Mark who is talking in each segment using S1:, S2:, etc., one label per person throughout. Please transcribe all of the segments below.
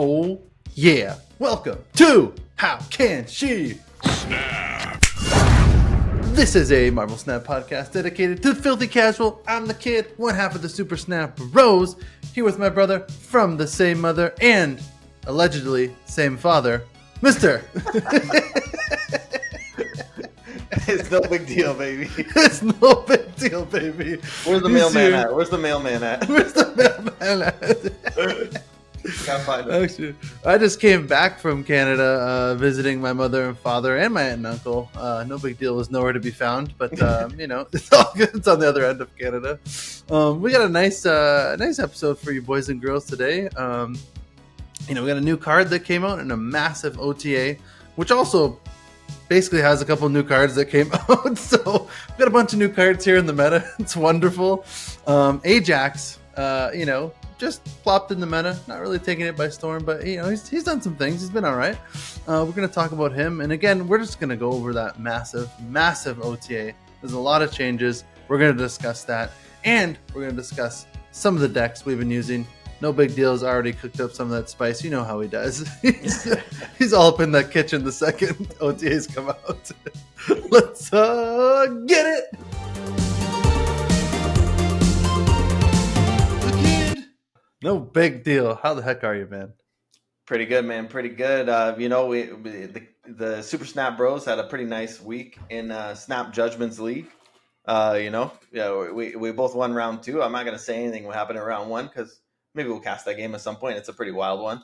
S1: Oh, yeah. Welcome to How Can She
S2: Snap.
S1: This is a Marvel Snap podcast dedicated to filthy casual. I'm the kid, one half of the Super Snap Rose, here with my brother from the same mother and allegedly same father, Mr.
S3: It's no big deal, baby.
S1: It's no big deal, baby.
S3: Where's the mailman at? Where's the mailman at?
S1: Where's the mailman at?
S3: Can't find him.
S1: Actually, I just came back from Canada, visiting my mother and father and my aunt and uncle. No big deal, was nowhere to be found, but it's all good. It's on the other end of Canada. We got a nice episode for you boys and girls today. We got a new card that came out and a massive OTA, which also basically has a couple new cards that came out. So we got a bunch of new cards here in the meta. It's wonderful. Ajax, just plopped in the meta, not really taking it by storm, but he's done some things. He's been all right. We're going to talk about him, and again, we're just going to go over that massive OTA. There's a lot of changes. We're going to discuss that, and we're going to discuss some of the decks we've been using. No big deal. He's already cooked up some of that spice. You know how he does. He's all up in that kitchen the second OTAs come out. Let's get it. No big deal. How the heck are you, man?
S3: Pretty good, man. Pretty good. The Super Snap Bros had a pretty nice week in Snap Judgments League. We both won round 2. I'm not gonna say anything what happened in round 1 because maybe we'll cast that game at some point. It's a pretty wild one.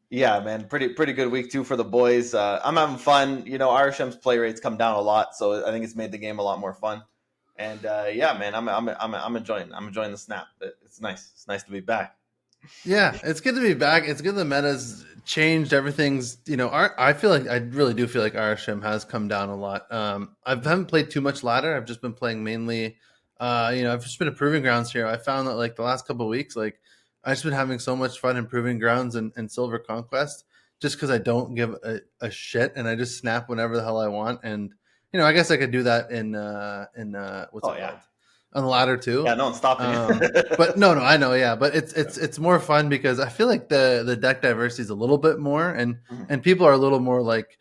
S3: Yeah, man, pretty good week too for the boys. I'm having fun. RSM's play rates come down a lot, so I think it's made the game a lot more fun. And man, I'm enjoying the snap. It's nice. It's nice to be back.
S1: Yeah, it's good to be back. It's good the meta's changed. Everything's I really do feel like RSM has come down a lot. I haven't played too much ladder. I've just been playing mainly. I've just been improving grounds here. I found that like the last couple of weeks, like I've just been having so much fun improving grounds and Silver Conquest, just because I don't give a shit and I just snap whenever the hell I want. And I guess I could do that in what's it called? On the ladder too.
S3: Yeah, no one's stopping you.
S1: But no, I know, yeah. But it's more fun because I feel like the deck diversity is a little bit more, and people are a little more like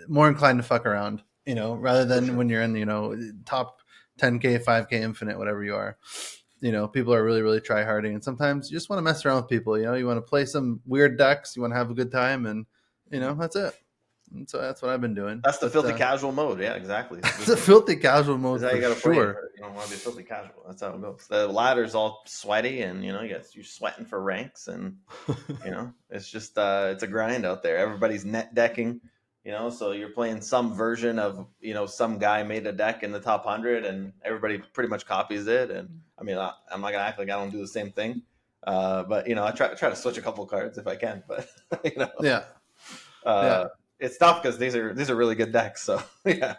S1: more inclined to fuck around, rather than when you're in top 10K, 5K infinite, whatever you are. People are really, really try harding, and sometimes you just want to mess around with people. You want to play some weird decks, you want to have a good time, and that's it. And so that's what I've been doing.
S3: That's the filthy casual mode. Yeah, exactly.
S1: It's a filthy casual mode
S3: for
S1: sure.
S3: Play. You don't want to be filthy casual. That's how it goes. The ladder's all sweaty, and you're sweating for ranks, and it's just it's a grind out there. Everybody's net decking, so you're playing some version of some guy made a deck in the top 100, and everybody pretty much copies it. And I mean, I'm not gonna act like I don't do the same thing, but I try to switch a couple cards if I can, but
S1: yeah.
S3: It's tough because these are really good decks. So yeah,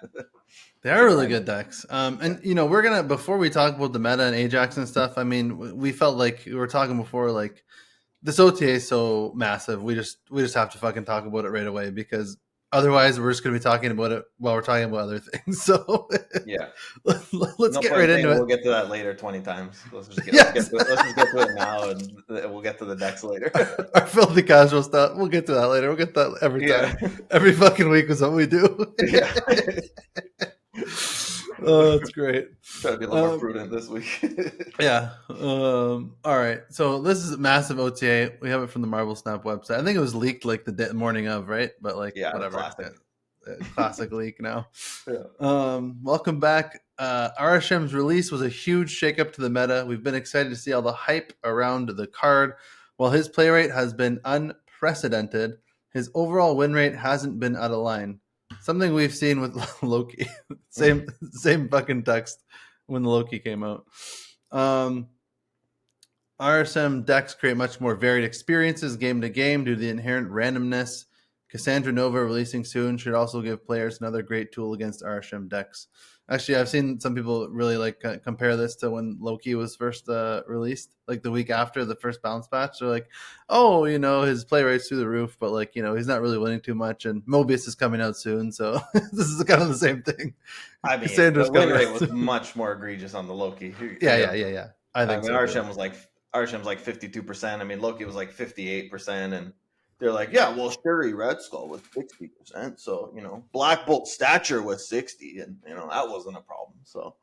S1: they are really good decks. And we're gonna, before we talk about the meta and Ajax and stuff, I mean, we felt like we were talking before, like this OTA is so massive. We just have to fucking talk about it right away, because otherwise we're just gonna be talking about it while we're talking about other things. So
S3: yeah,
S1: let's get right into it.
S3: We'll get to that later 20 times. Let's just get to it now, and we'll get to the decks later.
S1: Our filthy casual stuff. We'll get to that later. We'll get to that every time. Yeah. Every fucking week is what we do.
S3: Yeah.
S1: Oh, that's great.
S3: Try to be a little more prudent this week.
S1: Yeah. All right. So this is a massive OTA. We have it from the Marvel Snap website. I think it was leaked like the morning of, right? But whatever. Classic leak now. Yeah. Welcome back. RSM's release was a huge shakeup to the meta. We've been excited to see all the hype around the card. While his play rate has been unprecedented, his overall win rate hasn't been out of line. Something we've seen with Loki. Same fucking text when the Loki came out. RSM decks create much more varied experiences game to game due to the inherent randomness. Cassandra Nova releasing soon should also give players another great tool against RSM decks. Actually, I've seen some people really compare this to when Loki was first released, like the week after the first bounce patch. They're like, oh, his play rate's through the roof, but he's not really winning too much, and Mobius is coming out soon, so this is kind of the same thing.
S3: I mean, Cassandra's the win rate was much more egregious on the Loki.
S1: Yeah. I think
S3: RSM was like Arshem's like 52%. I mean, Loki was like 58%, and they're like, yeah, well, Shuri Red Skull was 60%. So, Black Bolt Stature was 60, and that wasn't a problem. So,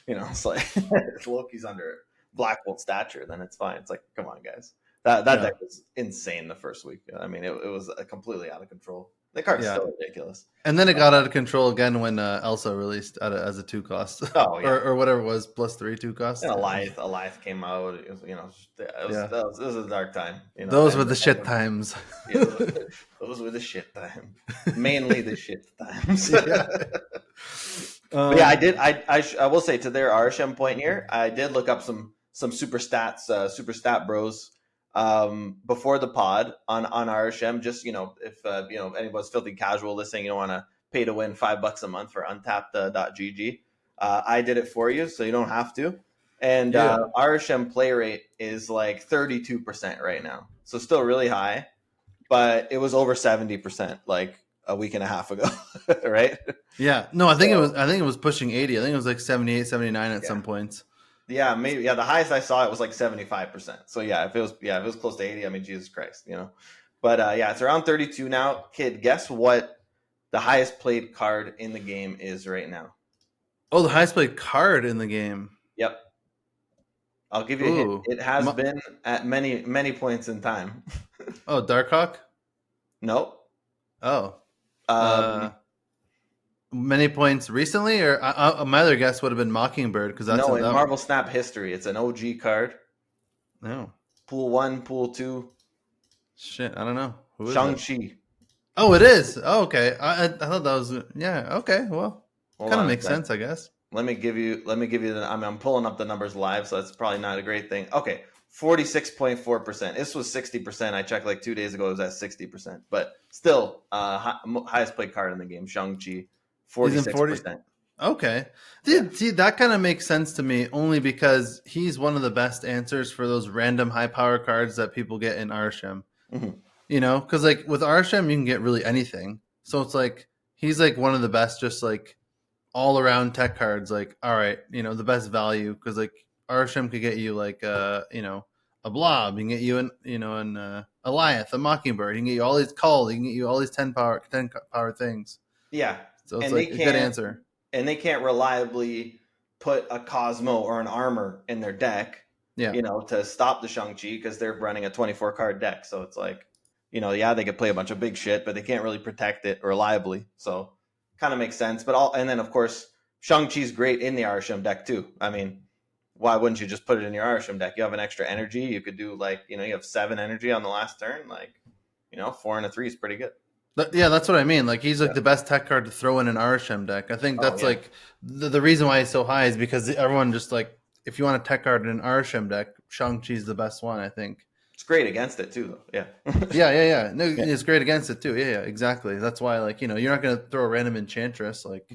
S3: it's like if Loki's under Black Bolt Stature, then it's fine. It's like, come on, guys. That
S1: Yeah.
S3: deck was insane the first week. I mean, it was completely out of control. The card's
S1: Yeah.
S3: still ridiculous.
S1: And then it got out of control again when Elsa released as a 2 cost.
S3: Oh yeah,
S1: or whatever it was, +3 2 cost.
S3: and
S1: Yeah.
S3: Alith came out. It was,
S1: Yeah.
S3: it was a dark time.
S1: Those were the shit times.
S3: Yeah, those were the shit time. Mainly the shit times.
S1: Yeah.
S3: But yeah, I did. I will say, to their Arshem point here, I did look up some super stats, super stat bros, before the pod on Arshem. Just if anybody's filthy casual listening, you don't want to pay to win $5 a month for untapped.gg. I did it for you, so you don't have to. And
S1: Yeah.
S3: Arshem play rate is like 32% right now, so still really high, but it was over 70% like a week and a half ago, right?
S1: Yeah. No, I think it was pushing 80. I think it was like 78, 79 at some points.
S3: Yeah, maybe. Yeah, the highest I saw it was like 75%. So yeah, if it was close to 80, I mean, Jesus Christ, But yeah, it's around 32 now. Kid, guess what the highest played card in the game is right now?
S1: Oh, the highest played card in the game.
S3: Yep. I'll give you a hint. It has been at many, many points in time.
S1: Oh, Darkhawk?
S3: Nope.
S1: Oh. Many points recently, or my other guess would have been Mockingbird, because that's
S3: in Marvel Snap history. It's an OG card.
S1: No.
S3: Pool 1, Pool 2.
S1: Shit, I don't know. Who is
S3: Shang-Chi.
S1: Oh, it is. Oh, okay. I thought that was okay. Well, kind of makes sense, I guess.
S3: Let me give you I'm pulling up the numbers live, so that's probably not a great thing. Okay, 46.4%. This was 60%. I checked like 2 days ago. It was at 60%, but still, highest played card in the game. Shang-Chi, 46%.
S1: Okay, dude. See, that kind of makes sense to me, only because he's one of the best answers for those random high power cards that people get in Arshem.
S3: Mm-hmm.
S1: Because like with Arshem, you can get really anything. So it's like he's like one of the best, just like all around tech cards. Like, all right, the best value, because like Arshem could get you like a blob. You can get you an Alith, a Mockingbird. You can get you all these calls. You can get you all these 10 power things.
S3: Yeah,
S1: so it's like a good answer.
S3: And they can't reliably put a Cosmo or an Armor in their deck.
S1: Yeah,
S3: to stop the Shang-Chi, because they're running a 24 card deck. So it's like, they could play a bunch of big shit, but they can't really protect it reliably. So kind of makes sense. And then of course Shang-Chi's great in the Arshem deck too. I mean, why wouldn't you just put it in your Arshem deck? You have an extra energy. You could do like, you have 7 energy on the last turn. Like, 4 and a 3 is pretty good.
S1: Yeah, that's what I mean. Like, he's like the best tech card to throw in an Arshem deck. I think that's like the reason why he's so high is because everyone just like, if you want a tech card in an Arshem deck, Shang-Chi's the best one, I think.
S3: It's great against it too, though. Yeah.
S1: yeah. No, it's great against it too. Yeah, exactly. That's why, like, you're not going to throw a random Enchantress. Like,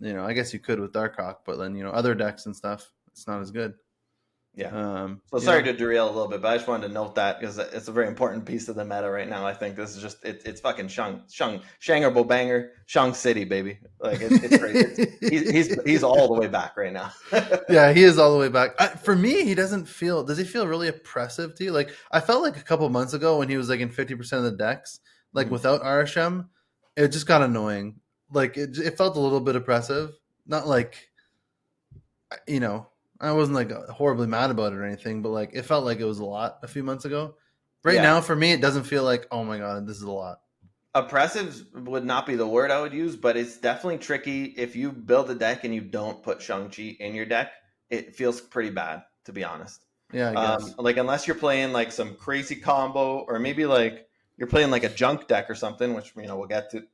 S1: I guess you could with Darkhawk, but then, other decks and stuff, it's not as good.
S3: Yeah. So sorry to derail a little bit, but I just wanted to note that because it's a very important piece of the meta right now. I think this is just it's fucking Shanger Bobanger, Shang City, baby. Like it's great. He's all the way back right now.
S1: Yeah, he is all the way back. For me, he doesn't feel. Does he feel really oppressive to you? Like, I felt like a couple months ago when he was like in 50% of the decks, like without Arshem, it just got annoying. Like it felt a little bit oppressive. Not like, I wasn't like horribly mad about it or anything, but like it felt like it was a lot a few months ago. Right now, for me, it doesn't feel like, oh my god, this is a lot.
S3: Oppressive would not be the word I would use, but it's definitely tricky. If you build a deck and you don't put Shang-Chi in your deck, it feels pretty bad, to be honest.
S1: Yeah, I guess.
S3: Like, unless you're playing like some crazy combo, or maybe like you're playing like a junk deck or something, which we'll get to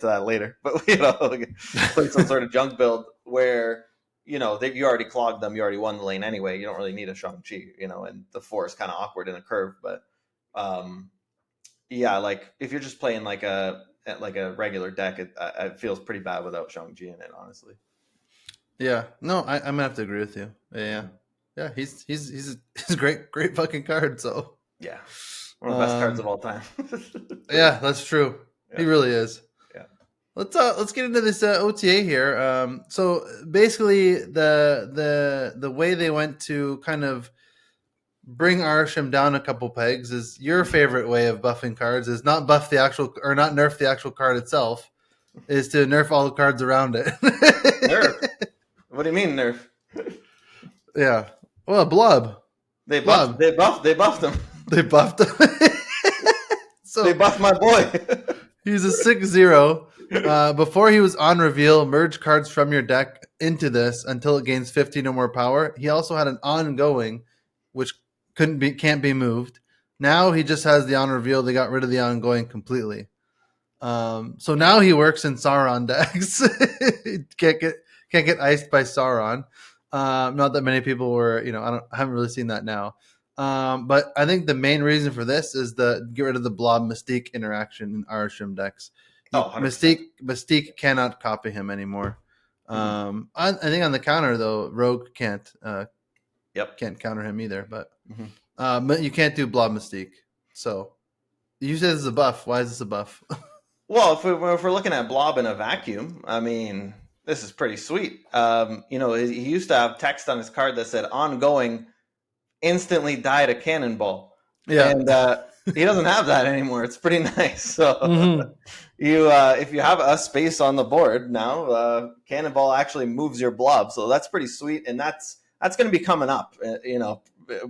S3: that later. But play some sort of junk build where you already clogged them, you already won the lane anyway. You don't really need a Shang-Chi, and the 4 is kind of awkward in a curve. But yeah, like if you're just playing like a regular deck, it feels pretty bad without Shang-Chi in it, honestly.
S1: Yeah, no, I'm gonna have to agree with you. Yeah, he's a great fucking card. So
S3: yeah, one of the best cards of all time.
S1: Yeah, that's true. Yeah. He really is. Let's get into this OTA here. So basically, the way they went to kind of bring Arsham down a couple pegs is your favorite way of buffing cards is not buff the actual or not nerf the actual card itself, is to nerf all the cards around it.
S3: Nerf. What do you mean nerf?
S1: Yeah. Well, blob.
S3: They buffed.
S1: Blob.
S3: They buffed. They buffed him.
S1: They buffed him.
S3: They
S1: So
S3: buffed my boy.
S1: he's a 6/0. Before he was on reveal, merge cards from your deck into this until it gains 15 or more power. He also had an ongoing, which can't be moved. Now he just has the on reveal. They got rid of the ongoing completely. So now he works in Sauron decks. can't get iced by Sauron. Not that many people were, I haven't really seen that now. But I think the main reason for this is the get rid of the Blob Mystique interaction in Arsham decks.
S3: Oh, 100%.
S1: Mystique cannot copy him anymore. I think on the counter though, Rogue can't
S3: Yep.
S1: can't counter him either. But
S3: Mhm.
S1: but you can't do Blob Mystique. So you said this is a buff. Why is this a buff?
S3: Well, if we're looking at Blob in a vacuum, I mean, this is pretty sweet. He used to have text on his card that said "ongoing, instantly died a cannonball,"
S1: Yeah.
S3: and he doesn't have that anymore. It's pretty nice. So if you have a space on the board now, cannonball actually moves your Blob. So that's pretty sweet, and that's going to be coming up.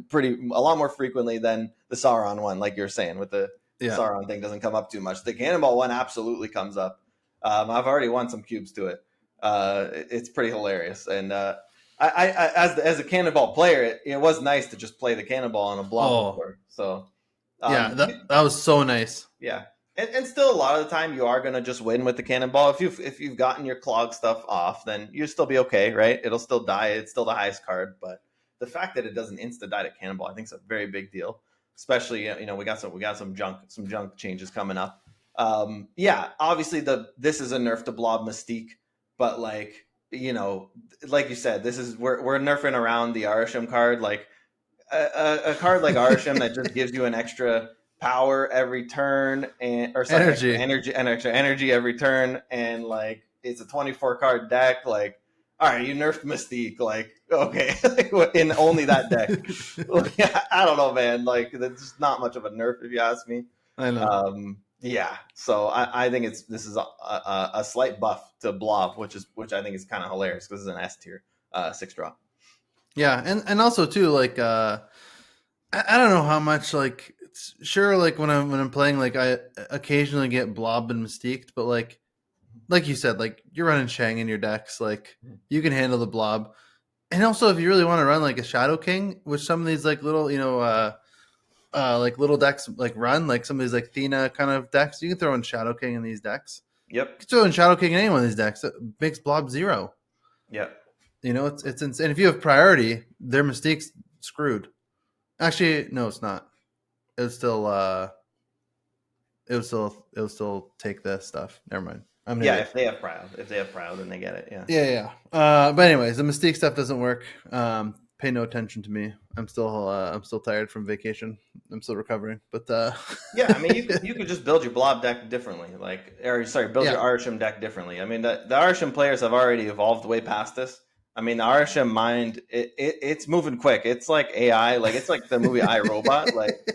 S3: Pretty a lot more frequently than the Sauron one, like you're saying with the.
S1: Yeah.
S3: Sauron thing doesn't come up too much. The Cannonball one absolutely comes up. I've already won some cubes to it. It's pretty hilarious. And I as a Cannonball player, it was nice to just play the Cannonball on a blob before. So
S1: that was so nice.
S3: Yeah, and still a lot of the time you are gonna just win with the Cannonball. If you've gotten your clog stuff off, then you'll still be okay, right? It'll still die. It's still the highest card, but the fact that it doesn't insta die to Cannonball, I think is a very big deal. Especially, we got some junk changes coming up. Obviously this is a nerf to Blob Mystique, but like you said, we're nerfing around the Arsham card. Like a card like Arsham that just gives you an extra power every turn
S1: Energy.
S3: extra energy every turn, and like it's a 24 card deck. Like, all right, you nerfed Mystique, like, okay, in only that deck. I don't know, man. Like, there's not much of a nerf if you ask me.
S1: I know.
S3: So I think this is a slight buff to Blob, which I think is kind of hilarious because it's an S tier 6-drop.
S1: Yeah, and also too, like I don't know how much, like, sure, like when I'm playing, like I occasionally get Blob and Mystique, but like you said, like you're running Shang in your decks, like you can handle the Blob. And also if you really want to run like a Shadow King, which some of these like little, like little decks like run, like some of these like Thena kind of decks, you can throw in Shadow King in these decks.
S3: Yep.
S1: You can throw in Shadow King in any one of these decks. It makes Blob 0.
S3: Yep.
S1: It's insane. If you have priority, their Mystique's screwed. Actually, no, it's not. It would still take this stuff. Never mind.
S3: If they have Proud, then they get it.
S1: Yeah. But anyways, the Mystique stuff doesn't work. Pay no attention to me. I'm still tired from vacation. I'm still recovering. But
S3: I mean, you could just build your Blob deck differently, your Arsham deck differently. I mean, the Arsham players have already evolved way past this. I mean, the Arsham mind, it's moving quick. It's like AI, like it's like the movie iRobot. Like,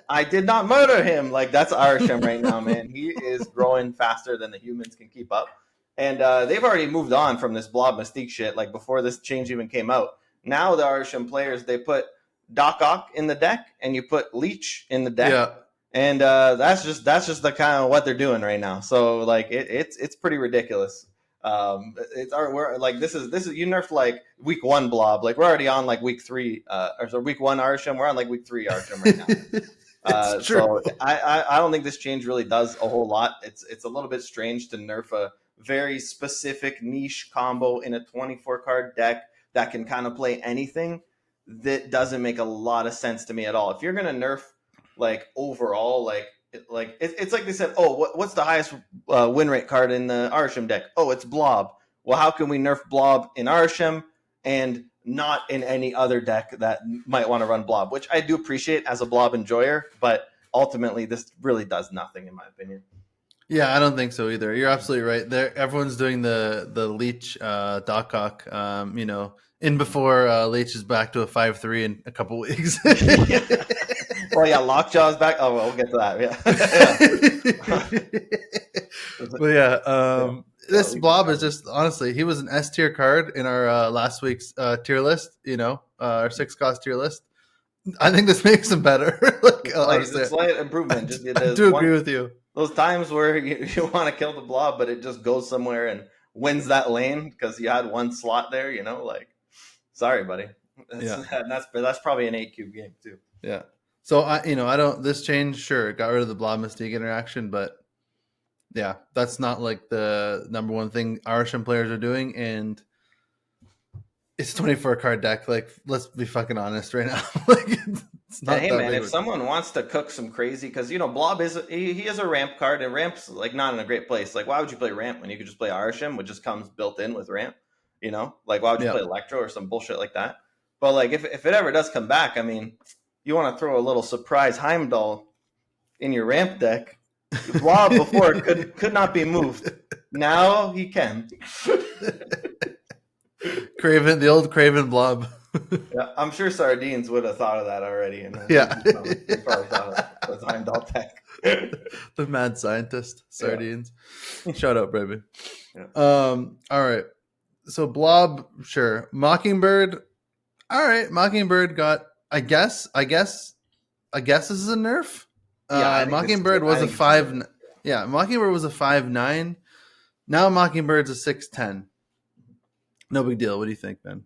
S3: I did not murder him. Like, that's Arsham right now, man. He is growing faster than the humans can keep up. And they've already moved on from this Blob Mystique shit, like before this change even came out. Now the Arsham players, they put Doc Ock in the deck, and you put Leech in the deck.
S1: Yeah.
S3: And that's just the kind of what they're doing right now. So like it's pretty ridiculous. We're like this is you nerfed like week 1 Blob, like we're already on like week 3 or week 1 Arsham. We're on like week 3 Arsham right now. So I don't think this change really does a whole lot. It's a little bit strange to nerf a very specific niche combo in a 24 card deck that can kind of play anything. That doesn't make a lot of sense to me at all. If you're gonna nerf like overall, it's like they said, what's the highest win rate card in the Arsham deck? Oh, it's Blob. Well, how can we nerf Blob in Arsham and not in any other deck that might want to run Blob? Which I do appreciate as a Blob enjoyer, but ultimately this really does nothing in my opinion.
S1: Yeah, I don't think so either. You're absolutely right. Everyone's doing the Leech Doc Ock, in before Leach is back to a 5-3 in a couple weeks.
S3: Yeah. Well, yeah, Lockjaw's back. Oh, well, we'll get to that. Yeah.
S1: But yeah,
S3: Yeah. Yeah,
S1: this
S3: Leach is
S1: Blob is
S3: covered.
S1: just honestly, he was an S tier card in our last week's tier list. Our 6 cost tier list. I think this makes him better. Like
S3: It's a
S1: honestly,
S3: slight improvement. Just
S1: I
S3: there's
S1: do
S3: one
S1: agree with you.
S3: those times where you want to kill the blob, but it just goes somewhere and wins that lane because you had one slot there. Like, sorry, buddy. That's
S1: Yeah,
S3: that's probably an 8 cube game too.
S1: yeah. So I don't. This change, sure, got rid of the Blob Mystique interaction, but yeah, that's not like the number one thing Arshan players are doing, and it's 24 card deck. Like, let's be fucking honest right now. Like, it's
S3: And
S1: not
S3: hey,
S1: that
S3: man,
S1: big
S3: if
S1: of a
S3: someone wants to cook some crazy, because Blob he is a ramp card, and ramp's like not in a great place. Like, why would you play ramp when you could just play Arsham, which just comes built in with ramp? Like why would you
S1: yeah.
S3: play Electro or some bullshit like that? But like, if it ever does come back, I mean, you want to throw a little surprise Heimdall in your ramp deck. Blob before could not be moved. Now he can.
S1: Craven, the old Craven Blob.
S3: Yeah, I'm sure Sardines would have thought of that already, and
S1: Yeah.
S3: he probably thought of the Heimdall deck.
S1: The mad scientist,
S3: Yeah.
S1: Sardines. Shout out, baby.
S3: Yeah.
S1: All right. So Blob, sure. Mockingbird. All right. Mockingbird got. I guess this is a nerf.
S3: Yeah, I think this is
S1: Mockingbird
S3: it. I
S1: was a
S3: think it's a nerf.
S1: 5. Yeah, Mockingbird was a 5-9. Now Mockingbird's a 6-10. No big deal. What do you think, Ben?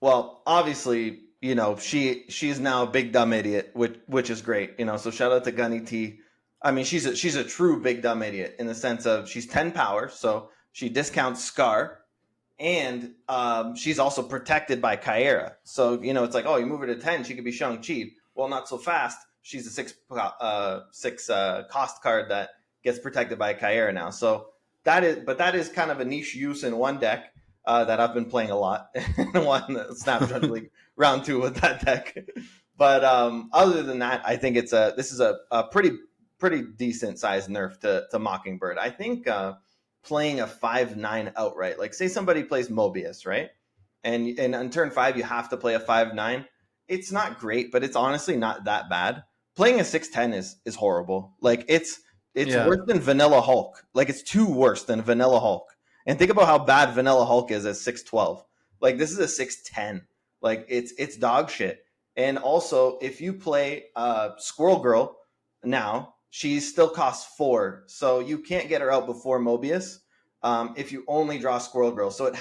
S3: Well, obviously, she's now a big dumb idiot, which is great. So shout out to Gunny T. I mean, she's a true big dumb idiot in the sense of she's 10 power, so she discounts Scar, and she's also protected by Kyera. So it's like, oh, you move her to 10, she could be Shang-Chi. Well, not so fast. She's a six cost card that gets protected by Kyera now. So that is kind of a niche use in one deck that I've been playing a lot in one Snapshot League round 2 with that deck. But other than that, I think this is a pretty decent sized nerf to Mockingbird. I think playing a 5-9 outright, like say somebody plays Mobius, right? And on turn 5 you have to play a 5-9. It's not great, but it's honestly not that bad. Playing a 6-10 is horrible. Like it's worse than Vanilla Hulk. Like it's too worse than Vanilla Hulk. And think about how bad Vanilla Hulk is at 6-12. Like this is a 6-10. Like it's dog shit. And also, if you play Squirrel Girl now, she still costs 4, so you can't get her out before Mobius if you only draw Squirrel Girl. So it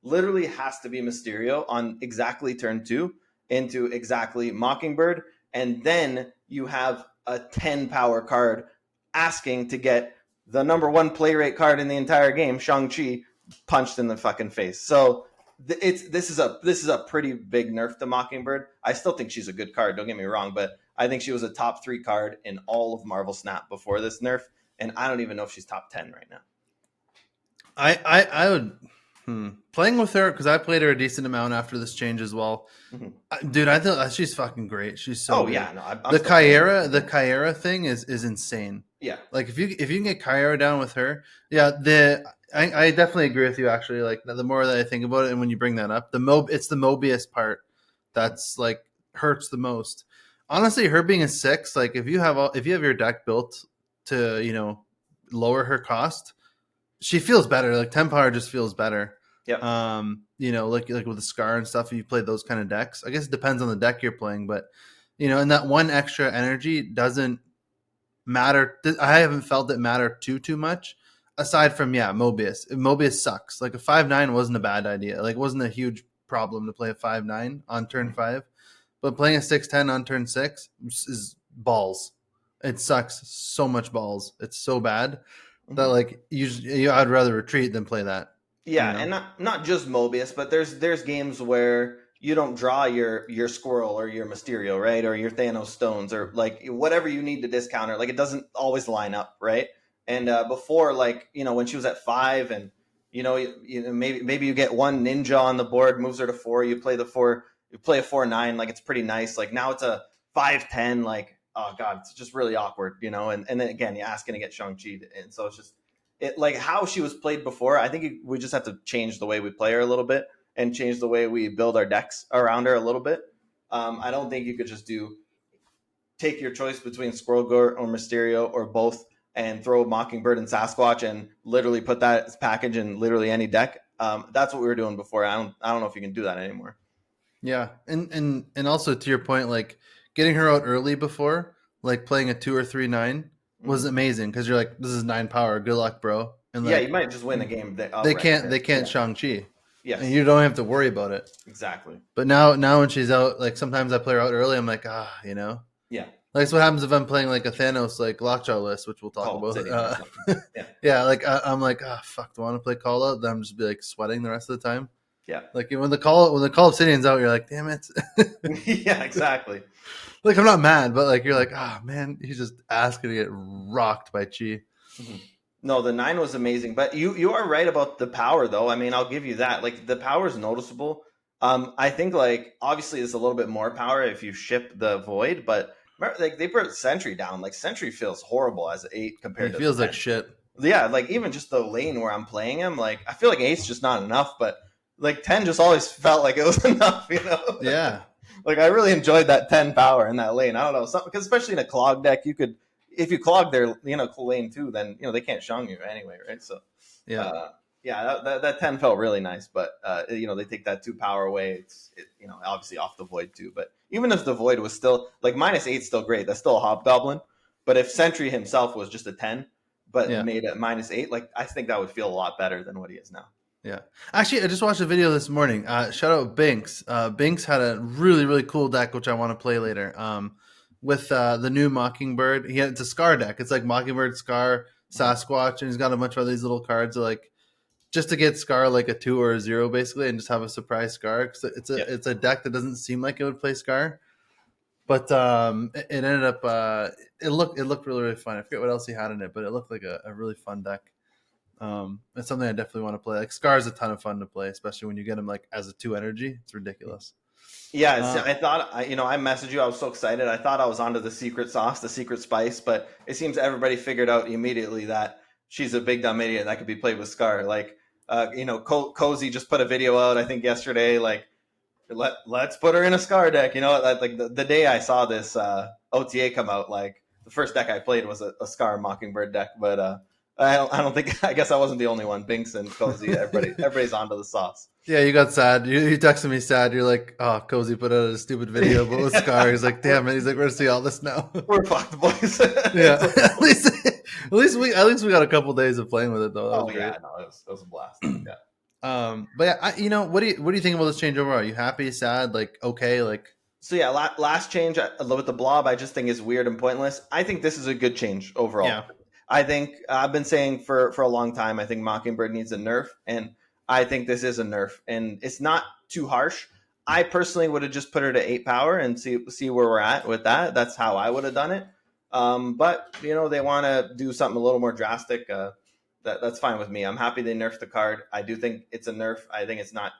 S3: literally has to be Mysterio on exactly turn 2 into exactly Mockingbird, and then you have a 10 power card asking to get the number 1 play rate card in the entire game, Shang-Chi, punched in the fucking face. So this is a pretty big nerf to Mockingbird. I still think she's a good card, don't get me wrong, but I think she was a top 3 card in all of Marvel Snap before this nerf, and I don't even know if she's top 10 right now.
S1: I would playing with her because I played her a decent amount after this change as well. Mm-hmm. Dude, I think she's fucking great. She's so good.
S3: Yeah, no,
S1: the Kyera thing is insane.
S3: Yeah,
S1: like if you can get Kyera down with her, yeah. I definitely agree with you. Actually, like the more that I think about it, and when you bring that up, it's the Mobius part that's like hurts the most. Honestly, her being a 6, like if you have your deck built to lower her cost, she feels better. Like 10 power just feels better.
S3: Yeah.
S1: Like with the Scar and stuff, if you play those kind of decks, I guess it depends on the deck you're playing, but and that one extra energy doesn't matter. I haven't felt it matter too much aside from Mobius. Mobius sucks. Like a 5-9 wasn't a bad idea. Like it wasn't a huge problem to play a 5-9 on turn 5, but playing a 6-10 on turn 6 is balls. It sucks so much balls. It's so bad that like I'd rather retreat than play that.
S3: Yeah, and not just Mobius, but there's games where you don't draw your Squirrel or your Mysterio, right? Or your Thanos Stones or like whatever you need to discount her. Like it doesn't always line up, right? And before, like, when she was at 5 and, maybe you get one ninja on the board, moves her to 4, you play a 4-9, like it's pretty nice. Like now it's a 5-10, like, oh God, it's just really awkward, and then again, you're asking to get Shang-Chi. And so it's just, like how she was played before. I think we just have to change the way we play her a little bit. and change the way we build our decks around her a little bit. I don't think you could just take your choice between Squirrel Gore or Mysterio or both and throw Mockingbird and Sasquatch and literally put that package in literally any deck. That's what we were doing before. I don't know if you can do that anymore.
S1: Yeah, and also to your point, like getting her out early before, like playing a 2 or 3/9 was amazing because you're like, this is 9 power. Good luck, bro. And
S3: Yeah, you
S1: like
S3: might just win the game.
S1: they can't Shang-Chi,
S3: Yes,
S1: and you don't have to worry about it.
S3: exactly.
S1: But now when she's out, like sometimes I play her out early. I'm like, you know,
S3: Yeah.
S1: like it's what happens if I'm playing like a Thanos like lockjaw list, which we'll talk
S3: Call
S1: about.
S3: Obsidian or something. Yeah.
S1: Yeah, like I'm like, fuck, do I want to play call out? Then I'm just be like sweating the rest of the time.
S3: Yeah.
S1: Like when the call Obsidian's out, you're like, damn it.
S3: Yeah, exactly.
S1: Like I'm not mad, but like you're like, man, he's just asking to get rocked by Chi.
S3: Mm-hmm. No, the 9 was amazing, but you are right about the power, though. I mean, I'll give you that. Like the power is noticeable. I think like obviously it's a little bit more power if you ship the Void, but remember, like they put Sentry down. Like Sentry feels horrible as an 8 compared
S1: It
S3: to
S1: feels
S3: the
S1: like
S3: 10.
S1: shit.
S3: Yeah, like even just the lane where I'm playing him, like I feel like 8's just not enough, but like 10 just always felt like it was enough, you know?
S1: Yeah.
S3: Like I really enjoyed that 10 power in that lane. I don't know, because especially in a clog deck, you could if you clog their lane too, then they can't shung you anyway, right? So
S1: Yeah.
S3: yeah, that 10 felt really nice, but they take that 2 power away. It's obviously off the Void too, but even if the Void was still like -8, still great. That's still a Hobgoblin. But if Sentry himself was just a 10, but made it -8, like I think that would feel a lot better than what he is now.
S1: Yeah. Actually, I just watched a video this morning. Shout out Binks. Binks had a really, really cool deck, which I want to play later. With the new Mockingbird. It's a Scar deck. It's like Mockingbird, Scar, Sasquatch, and he's got a bunch of these little cards like just to get Scar like a 2 or a 0 basically, and just have a surprise Scar. Cause it's a deck that doesn't seem like it would play Scar. But it ended up it looked really, really fun. I forget what else he had in it, but it looked like a really fun deck. It's something I definitely want to play. Like Scar is a ton of fun to play, especially when you get him like as a 2 energy. It's ridiculous.
S3: Yeah, I thought I messaged you. I was so excited. I thought I was onto the secret sauce, the secret spice, but it seems everybody figured out immediately that she's a big dumb idiot that could be played with Scar. Like, Cozy just put a video out, I think yesterday. Like, let's put her in a Scar deck. Like the day I saw this OTA come out, like the first deck I played was a Scar Mockingbird deck, but I don't think. I guess I wasn't the only one. Binks and Cozy, everybody's onto the sauce.
S1: Yeah, you got sad. You texted me sad. You're like, oh, Cozy put out a stupid video, but with Scar, he's like, damn it. He's like, we're gonna see all this now.
S3: We're fucked, boys.
S1: Yeah, at least we got a couple days of playing with it though.
S3: No, it was a blast. Yeah.
S1: But yeah, what do you think about this change overall? Are you happy, sad, like okay, like?
S3: So yeah, last change with the blob, I just think is weird and pointless. I think this is a good change overall.
S1: Yeah.
S3: I think I've been saying for a long time, I think Mockingbird needs a nerf, and I think this is a nerf, and it's not too harsh. I personally would have just put her to 8 power and see where we're at with that. That's how I would have done it. But they want to do something a little more drastic. That's fine with me. I'm happy they nerfed the card. I do think it's a nerf. I think it's not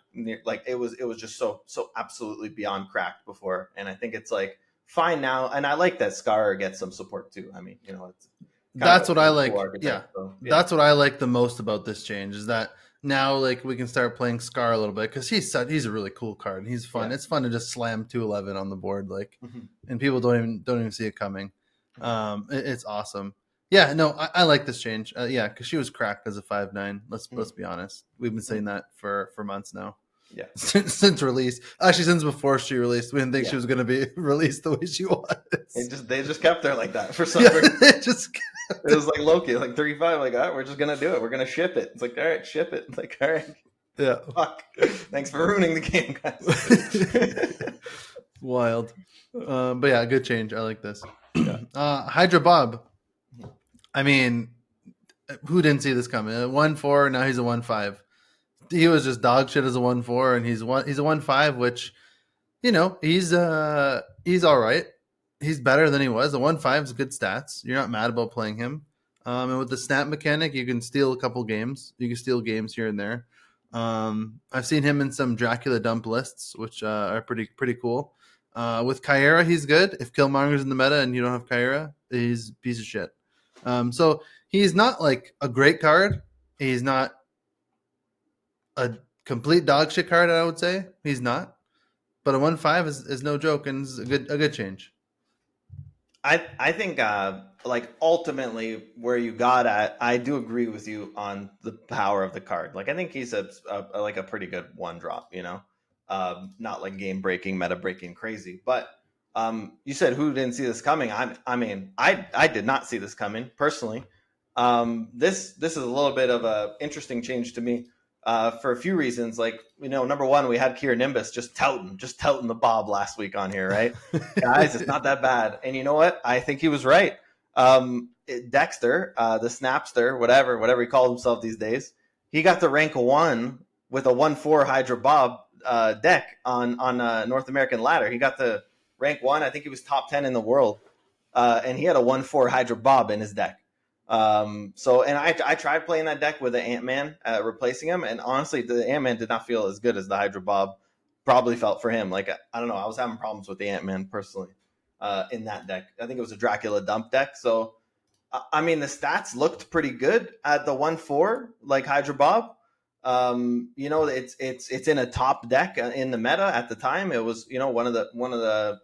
S3: like it was just so absolutely beyond cracked before, and I think it's like fine now. And I like that Scar gets some support too. I mean, it's
S1: that's what I like.
S3: Cool
S1: yeah, that's what I like the most about this change is that now like we can start playing Scar a little bit because he's a really cool card and he's fun. Yeah. It's fun to just slam 211 on the board like, and people don't even see it coming. It's awesome. Yeah, no, I like this change. Yeah, because she was cracked as a 5/9. Let's be honest. We've been saying that for months now.
S3: Yeah,
S1: since release. Actually, since before she released, we didn't think she was going to be released the way she was.
S3: They just kept her like that for some reason. It was like Loki, like 35. Like, all right, we're just gonna do it. We're gonna ship it. It's like, all right, ship it. It's like, all right,
S1: yeah.
S3: Fuck. Thanks for ruining the game, guys.
S1: Wild, but yeah, good change. I like this. Hydra Bob. I mean, who didn't see this coming? A 1/4, now he's a 1/5. He was just dog shit as a 1/4, and he's a 1/5, which he's all right. He's better than he was. The 1/5 is good stats. You're not mad about playing him. And with the snap mechanic, you can steal a couple games. You can steal games here and there. I've seen him in some Dracula dump lists, which are pretty cool. With Kyra, he's good. If Killmonger's in the meta and you don't have Kyra, he's a piece of shit. So he's not like a great card. He's not a complete dog shit card. I would say he's not, but a 1-5 is no joke and is a good change.
S3: I think like ultimately where you got at, I do agree with you on the power of the card. Like I think he's like a pretty good one drop, you know, not like game breaking, meta breaking, crazy. But you said who didn't see this coming? I mean, I did not see this coming personally. This is a little bit of a interesting change to me. For a few reasons, like number one, we had Kier Nimbus just touting the Bob last week on here, right? Guys, it's not that bad. And you know what? I think he was right. Dexter, the Snapster, whatever he calls himself these days, he got to rank 1 with a 1-4 Hydra Bob deck on North American ladder. He got to rank 1. I think he was top 10 in the world, and he had a 1-4 Hydra Bob in his deck. And I tried playing that deck with the Ant-Man, replacing him, and honestly, the Ant-Man did not feel as good as the Hydra Bob probably felt for him. Like, I don't know, I was having problems with the Ant-Man personally in that deck. I think it was a Dracula dump deck. So, I mean, the stats looked pretty good at the 1-4, like Hydra Bob. It's in a top deck in the meta at the time. It was, one of the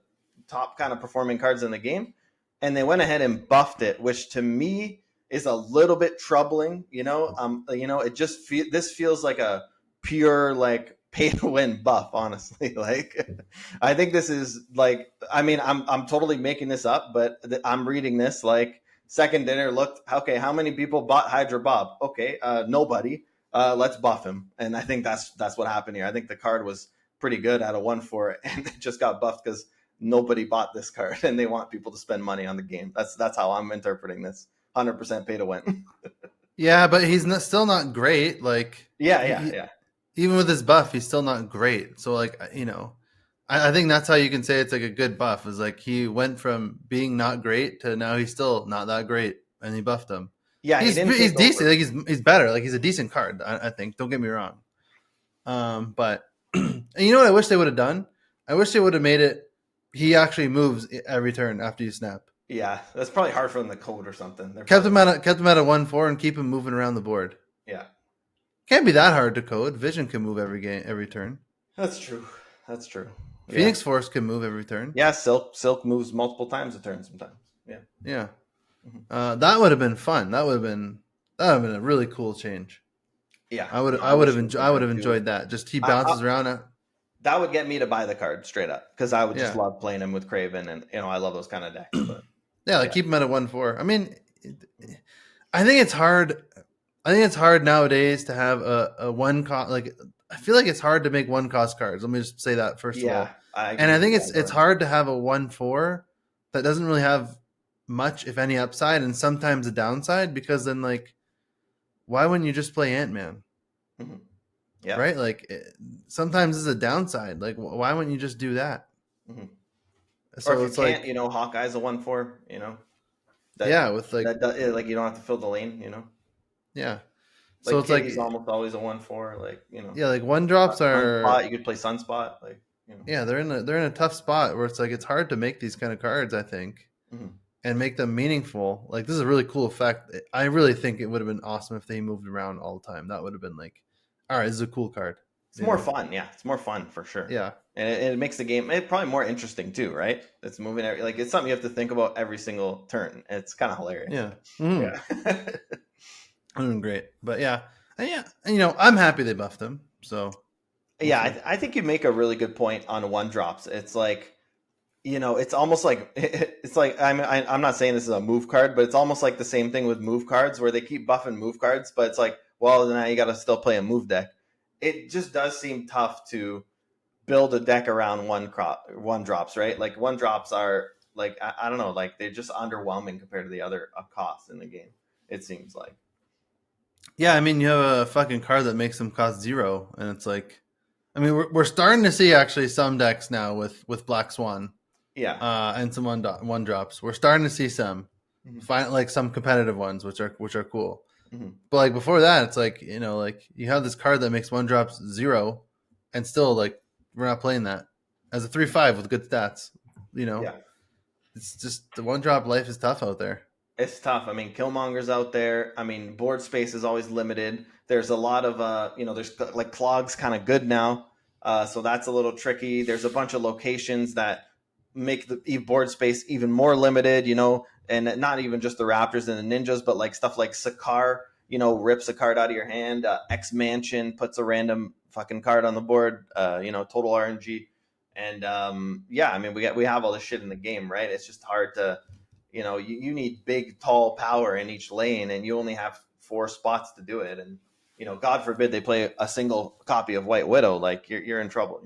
S3: top kind of performing cards in the game. And they went ahead and buffed it, which to me is a little bit troubling. It just this feels like a pure like pay to win buff. Honestly, like I think this is like, I mean, I'm totally making this up, but I'm reading this like second dinner looked okay. How many people bought Hydra Bob? Okay, nobody. Let's buff him, and I think that's what happened here. I think the card was pretty good at a 1-4, and it just got buffed because nobody bought this card, and they want people to spend money on the game. That's how I'm interpreting this. 100% pay to win.
S1: Yeah, but he's still not great. Like,
S3: Yeah.
S1: Even with his buff, he's still not great. So, like, I think that's how you can say it's like a good buff. Is like he went from being not great to now he's still not that great, and he buffed him.
S3: Yeah,
S1: he's decent. Like he's better. Like he's a decent card. I think. Don't get me wrong. But and you know what I wish they would have done? I wish they would have made it. He actually moves every turn after you snap.
S3: Yeah, that's probably hard for them to code or something.
S1: Kept him at a 1-4 and keep him moving around the board.
S3: Yeah,
S1: can't be that hard to code. Vision can move every turn.
S3: That's true.
S1: Phoenix Force can move every turn.
S3: Yeah, Silk moves multiple times a turn sometimes.
S1: Yeah. That would have been fun. That would have been a really cool change.
S3: Yeah,
S1: I would have enjoyed that. Just he bounces around.
S3: That would get me to buy the card straight up because I would just love playing him with Craven, and I love those kind of decks. But,
S1: keep him at a 1-4. I mean, I think it's hard. I think it's hard nowadays to have a one cost. Like, I feel like it's hard to make one cost cards. Let me just say that first of all. I think it's hard to have a 1-4 that doesn't really have much, if any, upside, and sometimes a downside. Because then, like, why wouldn't you just play Ant-Man?
S3: Mm-hmm. Yeah.
S1: Right. Like sometimes it's a downside. Like, why wouldn't you just do that?
S3: Mm-hmm. So or if it's you can't, like, Hawkeye's a 1-4.
S1: With like
S3: like you don't have to fill the lane.
S1: Yeah.
S3: Like
S1: so it's
S3: Kitty's almost always a 1-4. Like
S1: Yeah, like 1-drops are.
S3: Sunspot, you could play Sunspot. Like
S1: Yeah, they're in a tough spot where it's like it's hard to make these kind of cards. I think.
S3: Mm-hmm.
S1: And make them meaningful. Like, this is a really cool effect. I really think it would have been awesome if they moved around all the time. That would have been like, all right, this is a cool card.
S3: It's more fun. Yeah, it's more fun for sure.
S1: Yeah.
S3: And it makes the game probably more interesting too, right? It's moving like it's something you have to think about every single turn. It's kind of hilarious.
S1: Yeah.
S3: Mm-hmm.
S1: Yeah. Great. But yeah. And I'm happy they buffed him. So
S3: yeah, I think you make a really good point on 1-drops. It's like, it's almost like I'm not saying this is a move card, but it's almost like the same thing with move cards where they keep buffing move cards, but it's like, well, now you got to still play a move deck. It just does seem tough to build a deck around 1-drops, right? Like 1-drops are like, I don't know, like they're just underwhelming compared to the other costs in the game. It seems like.
S1: Yeah, I mean, you have a fucking card that makes them cost 0, and it's like, I mean, we're starting to see actually some decks now with Black Swan.
S3: Yeah,
S1: and some 1-drops. We're starting to see some, find like some competitive ones, which are cool.
S3: Mm-hmm.
S1: But like before that, it's like like you have this card that makes 1-drops 0, and still like we're not playing that as a 3/5 with good stats.
S3: Yeah.
S1: It's just the 1-drop life is tough out there.
S3: It's tough. I mean, Killmonger's out there. I mean, board space is always limited. There's a lot of there's like Clog's kind of good now, so that's a little tricky. There's a bunch of locations that make the board space even more limited. And not even just the Raptors and the Ninjas, but like stuff like Sakar. Rips a card out of your hand. X Mansion puts a random fucking card on the board. Total RNG. And I mean, we have all this shit in the game, right? It's just hard to you need big, tall power in each lane, and you only have 4 spots to do it. And God forbid they play a single copy of White Widow, like you're in trouble.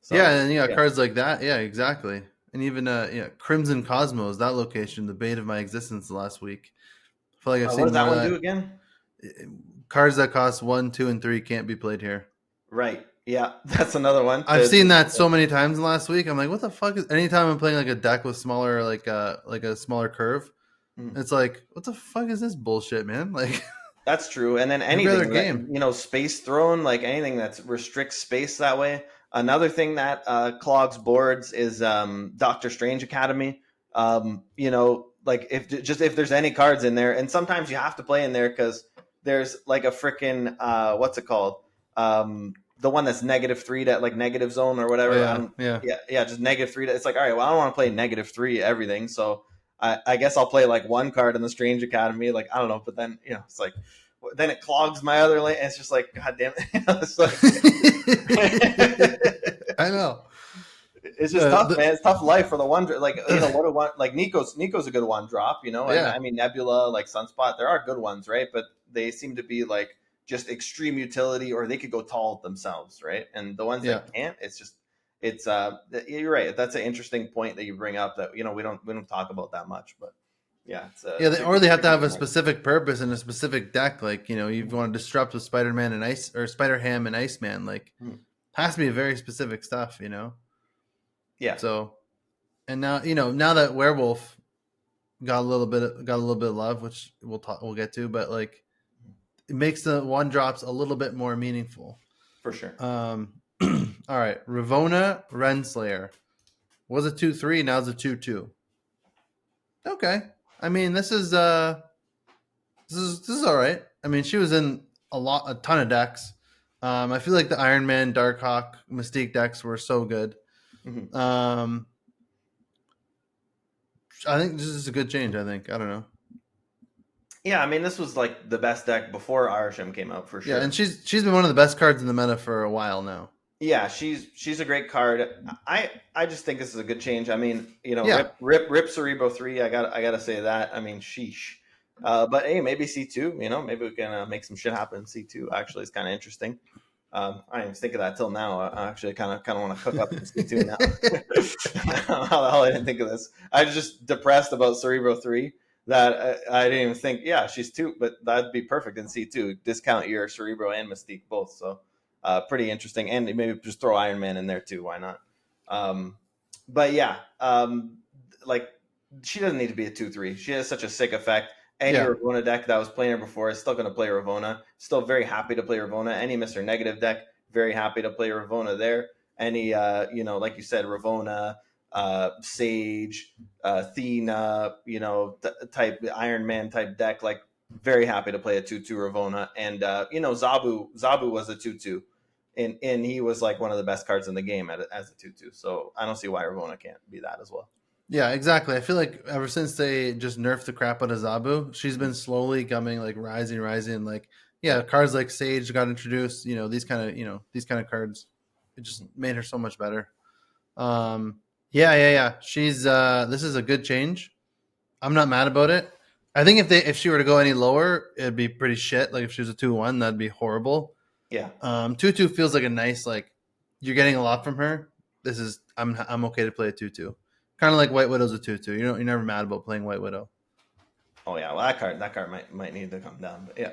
S3: So,
S1: yeah, and you got cards like that. Yeah, exactly. And even Crimson Cosmos, that location, the bait of my existence last week. I feel like I've
S3: what
S1: seen
S3: does that
S1: more
S3: one
S1: of
S3: do again?
S1: Cards that cost 1, 2, and 3 can't be played here.
S3: Right. Yeah, that's another one.
S1: I've seen that so many times in the last week. I'm like, what the fuck is? Anytime I'm playing like a deck with smaller, like a smaller curve, it's like, what the fuck is this bullshit, man? Like,
S3: that's true. And then anything that, Space Throne, like anything that restricts space that way. Another thing that clogs boards is Doctor Strange Academy. Like if there's any cards in there, and sometimes you have to play in there because there's like a freaking what's it called? The one that's -3 to like negative zone or whatever.
S1: Oh, yeah,
S3: just -3. It's like, all right, well, I don't want to play -3 everything, so I guess I'll play like one card in the Strange Academy. Like, I don't know, but then it's like then it clogs my other lane. It's just like, god damn it. It's like,
S1: I know.
S3: It's just tough, man. It's tough life for the one. Like, what a one. Like Nico's a good one drop.
S1: Yeah.
S3: I mean, Nebula, like Sunspot, there are good ones, right? But they seem to be like just extreme utility, or they could go tall themselves, right? And the ones that can't, it's you're right. That's an interesting point that you bring up that we don't talk about that much, but yeah,
S1: or they have to have a specific purpose and a specific deck. Like you want to disrupt with Spider-Man and Ice or Spider-Ham and Iceman. Like has to be very specific stuff,
S3: Yeah.
S1: So, and now now that Werewolf got a little bit of love, which we'll get to, but like it makes the 1-drops a little bit more meaningful.
S3: For sure.
S1: All right, Ravonna Renslayer was a 2/3. Now it's a 2/2. Okay, I mean this is all right. I mean she was in a ton of decks. I feel like the Iron Man, Darkhawk, Mystique decks were so good.
S3: Mm-hmm.
S1: I think this is a good change. I don't know.
S3: Yeah, I mean, this was like the best deck before Arsham came out for sure.
S1: Yeah, and she's been one of the best cards in the meta for a while now.
S3: Yeah, she's a great card. I just think this is a good change. I mean, rip Cerebro 3. I gotta say that. I mean, sheesh. But hey, maybe C2. Maybe we can make some shit happen in C2. Actually, it's kind of interesting. I didn't even think of that till now. I actually kind of want to cook up in C2 now. How the hell I didn't think of this? I was just depressed about Cerebro 3. That I didn't even think, she's 2, but that'd be perfect in C2. Discount your Cerebro and Mystique both. So pretty interesting. And maybe just throw Iron Man in there too. Why not? But yeah, like she doesn't need to be a 2/3. She has such a sick effect. Any Ravonna deck that was playing her before is still going to play Ravonna. Still very happy to play Ravonna. Any Mr. Negative deck, very happy to play Ravonna there. Any, like you said, Ravonna, Sage, Athena, type Iron Man type deck, like very happy to play a 2/2 Ravonna. And Zabu was a 2/2, and he was like one of the best cards in the game as a 2/2. So I don't see why Ravonna can't be that as well.
S1: Yeah, exactly. I feel like ever since they just nerfed the crap out of Zabu, she's been slowly coming, like rising. Like, cards like Sage got introduced. These kind of cards, it just made her so much better. She's this is a good change. I'm not mad about it. I think if she were to go any lower, it'd be pretty shit. Like if she was a 2/1, that'd be horrible.
S3: Yeah.
S1: 2/2 feels like a nice, like you're getting a lot from her. This is I'm okay to play a 2/2. Kind of like White Widow's a 2/2. You're never mad about playing White Widow.
S3: Oh yeah, well that card might need to come down, but yeah.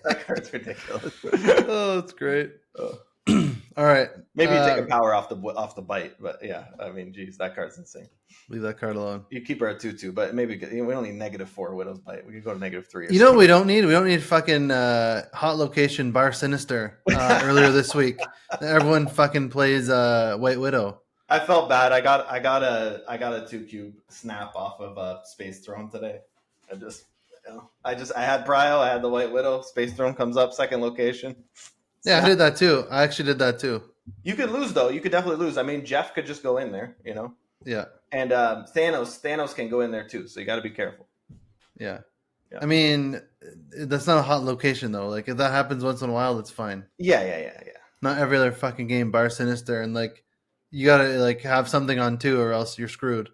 S3: That card's ridiculous.
S1: Oh, it's great. All right.
S3: Maybe you take a power off the bite, but yeah, I mean, geez, that card's insane.
S1: Leave that card alone.
S3: You keep her at 2/2, but maybe we don't need -4 Widow's Bite. We could go to -3.
S1: You know what we don't need? We don't need fucking hot location Bar Sinister earlier this week. Everyone fucking plays White Widow.
S3: I felt bad. I got a 2 cube snap off of Space Throne today. I just I had Prio, I had the White Widow. Space Throne comes up second location.
S1: Yeah, I
S3: Snap.
S1: did that too. I actually did that too.
S3: You could lose though. You could definitely lose. I mean, Jeff could just go in there,
S1: Yeah,
S3: and Thanos can go in there too. So you got to be careful.
S1: yeah.
S3: Yeah.
S1: I mean, that's not a hot location though. Like if that happens once in a while, that's fine.
S3: Yeah, yeah, yeah, yeah.
S1: Not every other fucking game bar sinister, and like you gotta like have something on two, or else you're screwed.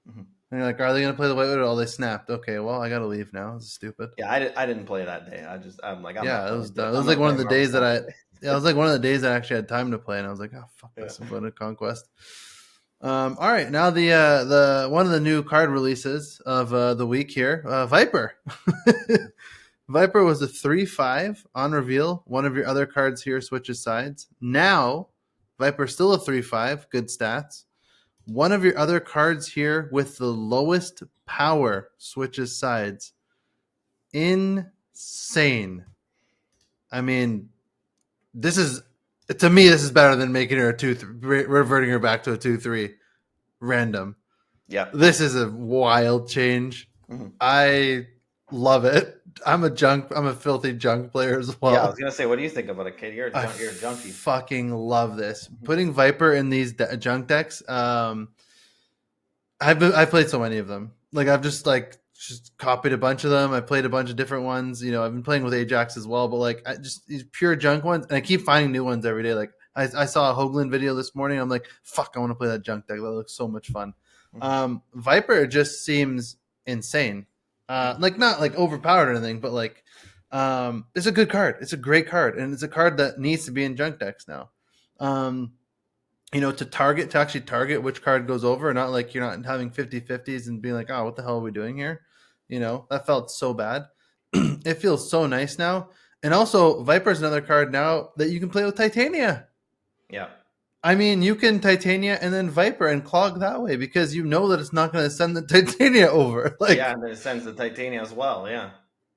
S3: Mhm.
S1: And you're like, are they gonna play the White Widow? Oh, they snapped. Okay, well, I gotta leave now. This is stupid.
S3: Yeah, I didn't play that day. I'm like, I'm not
S1: Yeah, it
S3: playing.
S1: was done. It
S3: I'm
S1: was like
S3: not
S1: one of
S3: playing
S1: the
S3: Marvel
S1: days that
S3: Snap
S1: I.
S3: today.
S1: Yeah, it was like one of the days I actually had time to play, and I was like, oh fuck
S3: Yeah.
S1: this, I'm going to Conquest. All right, now the one of the new card releases of the week here, Viper. Viper was a 3/5 on reveal. One of your other cards here switches sides. Now, Viper still a 3/5, good stats. One of your other cards here with the lowest power switches sides. Insane. I mean, this is to me this is better than making her a 2-3, reverting her back to a 2-3 random.
S3: Yeah.
S1: This is a wild change.
S3: Mhm.
S1: I love it. I'm a filthy junk player as
S3: Yeah, I was
S1: well.
S3: gonna say, what do you think about it, kid?
S1: I
S3: You're a junkie.
S1: fucking love this.
S3: Mhm.
S1: Putting Viper in these junk decks. I've played so many of them. Like I've just copied a bunch of them. I played a bunch of different ones. You know, I've been playing with Ajax as well, but like I just these pure junk ones, and I keep finding new ones every day. Like I saw a Hoagland video this morning. I'm like, fuck, I want to play that junk deck. That looks so much fun.
S3: Mhm.
S1: Viper just seems insane. Like not like overpowered or anything, but like it's a good card. It's a great card, and it's a card that needs to be in junk decks now. Um, you know, to actually target which card goes over, not like you're not having 50-50s and being like, oh, what the hell are we doing here? You know, that felt so bad. It feels so nice now. And also, Viper's another card now that you can play with Titania.
S3: Yeah.
S1: I mean, you can Titania and then Viper and clog that way because you know that it's not going to send the Titania over.
S3: Yeah,
S1: Like,
S3: and then it sends the Titania as well. Yeah.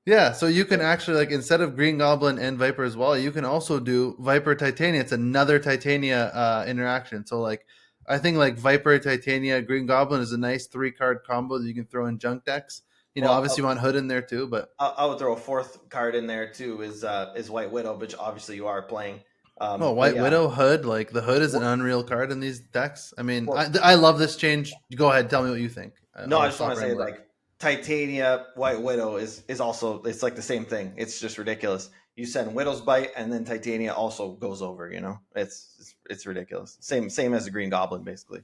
S1: yeah, so you can actually like instead of Green Goblin and Viper as well, you can also do Viper Titania. It's another Titania interaction. So like I think like Viper Titania Green Goblin is a nice 3 card combo that you can throw in junk decks. You know,
S3: Well,
S1: obviously you want Hood in there too, but
S3: I would throw a fourth card in there too. Is White Widow, which obviously you are playing.
S1: oh,
S3: But
S1: White
S3: yeah.
S1: Widow Hood, like the Hood is an
S3: Well,
S1: unreal card in these decks. I mean,
S3: well,
S1: I love this change. Go ahead, tell me what you think.
S3: no, I
S1: I'll
S3: just want
S1: stop
S3: to say
S1: rambling.
S3: like Titania White Widow is also, it's like the same thing. It's just ridiculous. You send Widow's Bite and then Titania also goes over. It's ridiculous. Same as the Green Goblin basically.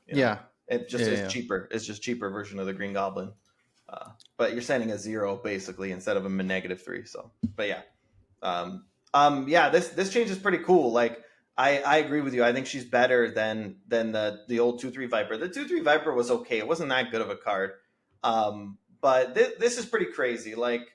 S3: You know,
S1: Yeah,
S3: it just
S1: yeah,
S3: is
S1: yeah,
S3: cheaper. It's just cheaper version of the Green Goblin. But you're sending a 0 basically instead of a -3. So, but yeah, yeah. This change is pretty cool. Like I agree with you. I think she's better than the old 2-3 Viper. The 2-3 Viper was okay. It wasn't that good of a card. But this is pretty crazy. Like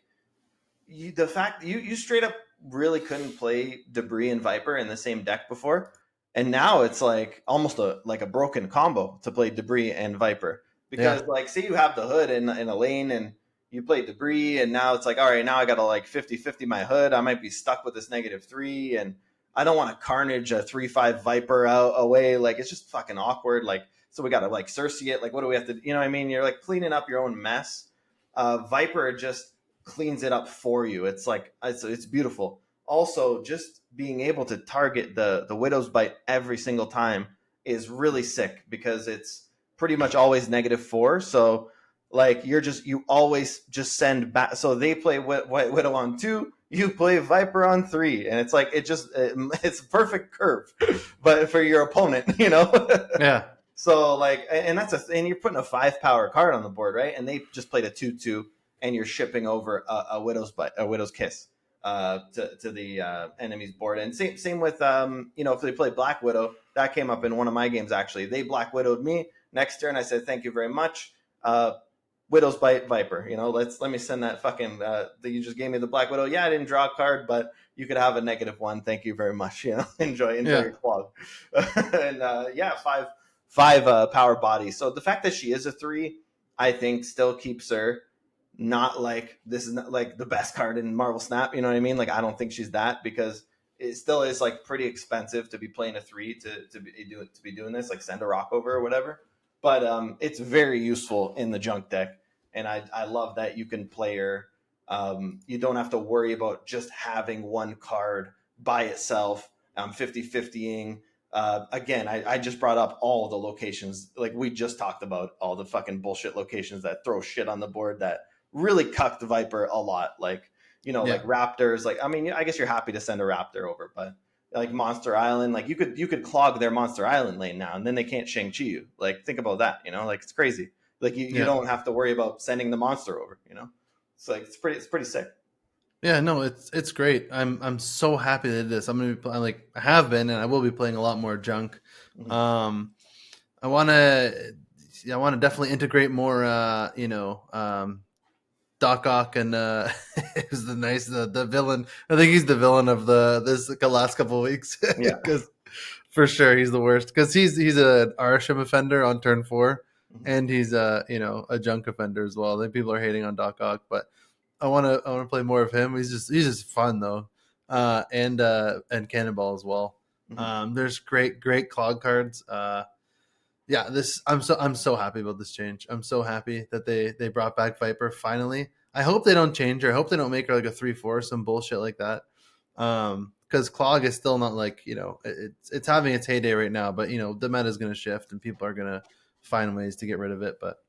S3: the fact you straight up really couldn't play Debris and Viper in the same deck before, and now it's like almost a broken combo to play Debris and Viper, because
S1: yeah,
S3: like say you have the Hood in a lane and you play Debris, and now it's like, all right, now I gotta like 50-50 my Hood. I might be stuck with this -3, and I don't want to Carnage a 3-5 Viper out away. Like it's just fucking awkward. Like so we gotta like Cersei it. Like what do we have to, you know what I mean? You're like cleaning up your own mess. Viper just cleans it up for you. It's like it's beautiful. Also, just being able to target the Widow's Bite every single time is really sick, because it's pretty much always -4. So like you always just send back. So they play White Widow on 2, you play Viper on 3, and it's like it's a perfect curve, but for your opponent,
S1: yeah,
S3: So like, and and you're putting a 5 power card on the board, right? And they just played a 2-2, and you're shipping over a Widow's Kiss to the enemy's board. And same with if they play Black Widow, that came up in one of my games actually. They Black Widowed me. Next turn, I said thank you very much. Widow's Bite Viper. Let me send that fucking. You just gave me the Black Widow. Yeah, I didn't draw a card, but you could have a -1. Thank you very much. Enjoy
S1: yeah.
S3: your clog. And yeah, five power bodies. So the fact that she is a 3, I think, still keeps her not like, this is not like the best card in Marvel Snap. You know what I mean? Like I don't think she's that, because it still is like pretty expensive to be playing a 3 to be doing this, like send a rock over or whatever. But it's very useful in the junk deck, and I love that you can player. You don't have to worry about just having one card by itself. 50-50ing. Again, I just brought up all the locations. Like we just talked about all the fucking bullshit locations that throw shit on the board that really cuck the Viper a lot. Like,
S1: Yeah.
S3: like Raptors. Like, I mean, I guess you're happy to send a Raptor over, but like Monster Island, like you could clog their Monster Island lane now, and then they can't Shang-Chi you. Like, think about that. Like it's crazy. Like you
S1: Yeah.
S3: don't have to worry about sending the monster over. It's like it's pretty sick.
S1: Yeah, no, it's great. I'm so happy that it is. I'm gonna be like I have been, and I will be playing a lot more junk.
S3: Mhm.
S1: Um, I want to, I want to definitely integrate more. Doc Ock and it was the villain. I think he's the villain of the last couple of weeks
S3: Yeah.
S1: because for sure he's the worst because he's a Arsham offender on turn 4,
S3: Mhm.
S1: and he's a junk offender as well. I think people are hating on Doc Ock, but I want to play more of him. He's just fun though, and Cannonball as well.
S3: Mhm.
S1: There's great clog cards. Yeah, I'm so happy about this change. I'm so happy that they brought back Viper finally. I hope they don't change her. I hope they don't make her like a 3/4, some bullshit like that. Because Clog is still not like it's having its heyday right now, but the meta is going to shift and people are going to find ways to get rid of it. But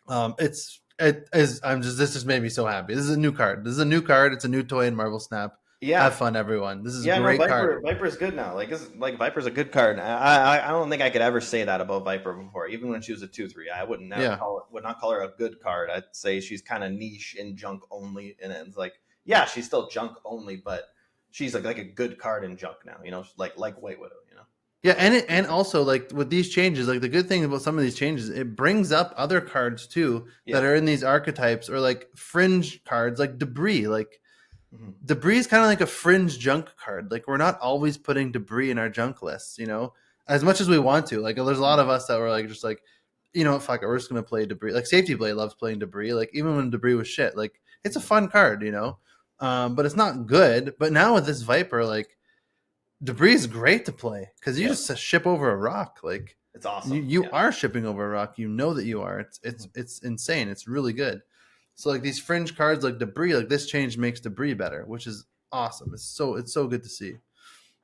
S1: it is. This just made me so happy. This is a new card. This is a new card. It's a new toy in Marvel Snap. Have
S3: Yeah.
S1: fun, everyone. This is a
S3: Yeah, no,
S1: great card.
S3: Viper's good now. Like Viper's a good card. I don't think I could ever say that about Viper before. Even when she was a 2/3, I
S1: Yeah,
S3: would not call her a good card. I'd say she's kind of niche in junk only, and it's like, yeah, she's still junk only, but she's like a good card in junk now. Like White Widow.
S1: yeah, and also like with these changes, like the good thing about some of these changes, it brings up other cards too that
S3: Yeah.
S1: are in these archetypes or like fringe cards, like debris. Like
S3: Mhm.
S1: debris is kind of like a fringe junk card. Like we're not always putting debris in our junk lists, as much as we want to. Like there's a lot of us that were like just like, fuck it, we're just gonna play debris. Like Safety Blade loves playing debris. Like even when debris was shit, like it's a fun card. But it's not good. But now with this Viper, like debris is great to play because you
S3: Yeah,
S1: just ship over a rock. Like
S3: it's
S1: you,
S3: awesome.
S1: you
S3: Yeah.
S1: are shipping over a rock. You know that you are. It's it's
S3: Mhm.
S1: it's insane. It's really good. So like these fringe cards like debris, like this change makes debris better, which is awesome. It's so good to see.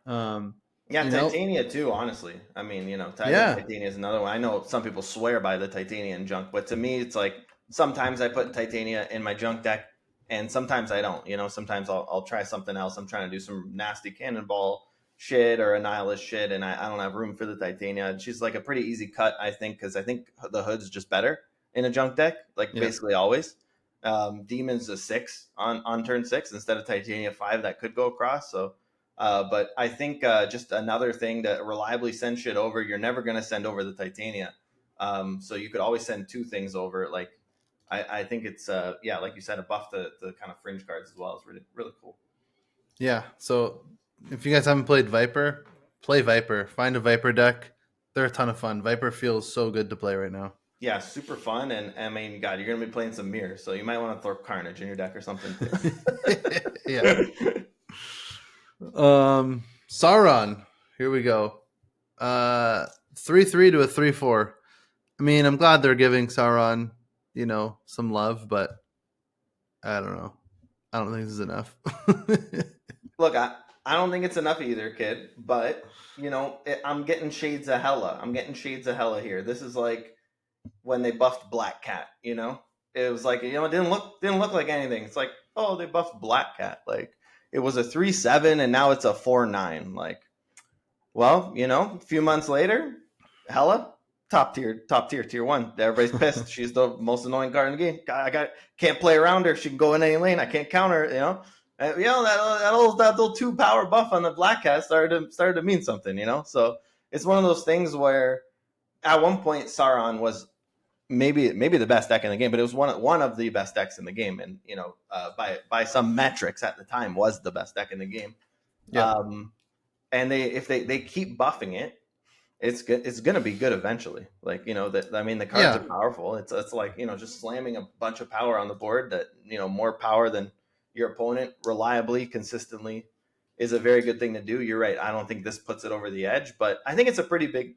S1: Um,
S3: Yeah,
S1: you know,
S3: Titania too. Honestly, I mean, I think
S1: yeah,
S3: Titania is another one. I know some people swear by the Titania in junk, but to me, it's like sometimes I put Titania in my junk deck, and sometimes I don't. Sometimes I'll try something else. I'm trying to do some nasty cannonball shit or annihilus shit, and I don't have room for the Titania. She's like a pretty easy cut, I think, because I think the hood's just better in a junk deck, like
S1: yeah,
S3: basically always. Demon's a 6 on turn 6 instead of Titania 5 that could go across. So but I think just another thing to reliably send shit over. You're never going to send over the Titania, so you could always send two things over. Like I think it's yeah, like you said, a buff to the kind of fringe cards as well. It's really really cool.
S1: yeah. So if you guys haven't played Viper, play Viper. Find a Viper deck. They're a ton of fun. Viper feels so good to play right now.
S3: Yeah, super fun, and I mean, God, you're going to be playing some mirrors, so you might want to throw Carnage in your deck or something
S1: Yeah.
S3: too.
S1: Sauron. Here we go. 3/3 to a 3/4. I mean, I'm glad they're giving Sauron, some love, but I don't know. I don't think this is enough.
S3: Look, I don't think it's enough either, kid. But I'm getting shades of Hella. I'm getting shades of Hella here. This is like when they buffed Black Cat. It was like it didn't look like anything. It's like, oh, they buffed Black Cat. Like it was a 3/7 and now it's a 4/9. Like, well, a few months later, Hella top tier, tier 1. Everybody's pissed. She's the most annoying card in the game. Can't play around her. She can go in any lane. I can't counter. That little 2 power buff on the Black Cat started to mean something. So it's one of those things where at one point Sauron was maybe the best deck in the game, but it was one of the best decks in the game, and by some metrics at the time was the best deck in the game.
S1: Yep.
S3: And if they keep buffing it, it's good. It's gonna be good eventually. Like that. I mean, the cards
S1: Yeah.
S3: are powerful. It's like just slamming a bunch of power on the board that more power than your opponent reliably, consistently. is a very good thing to do. You're right. I don't think this puts it over the edge, but I think it's a pretty big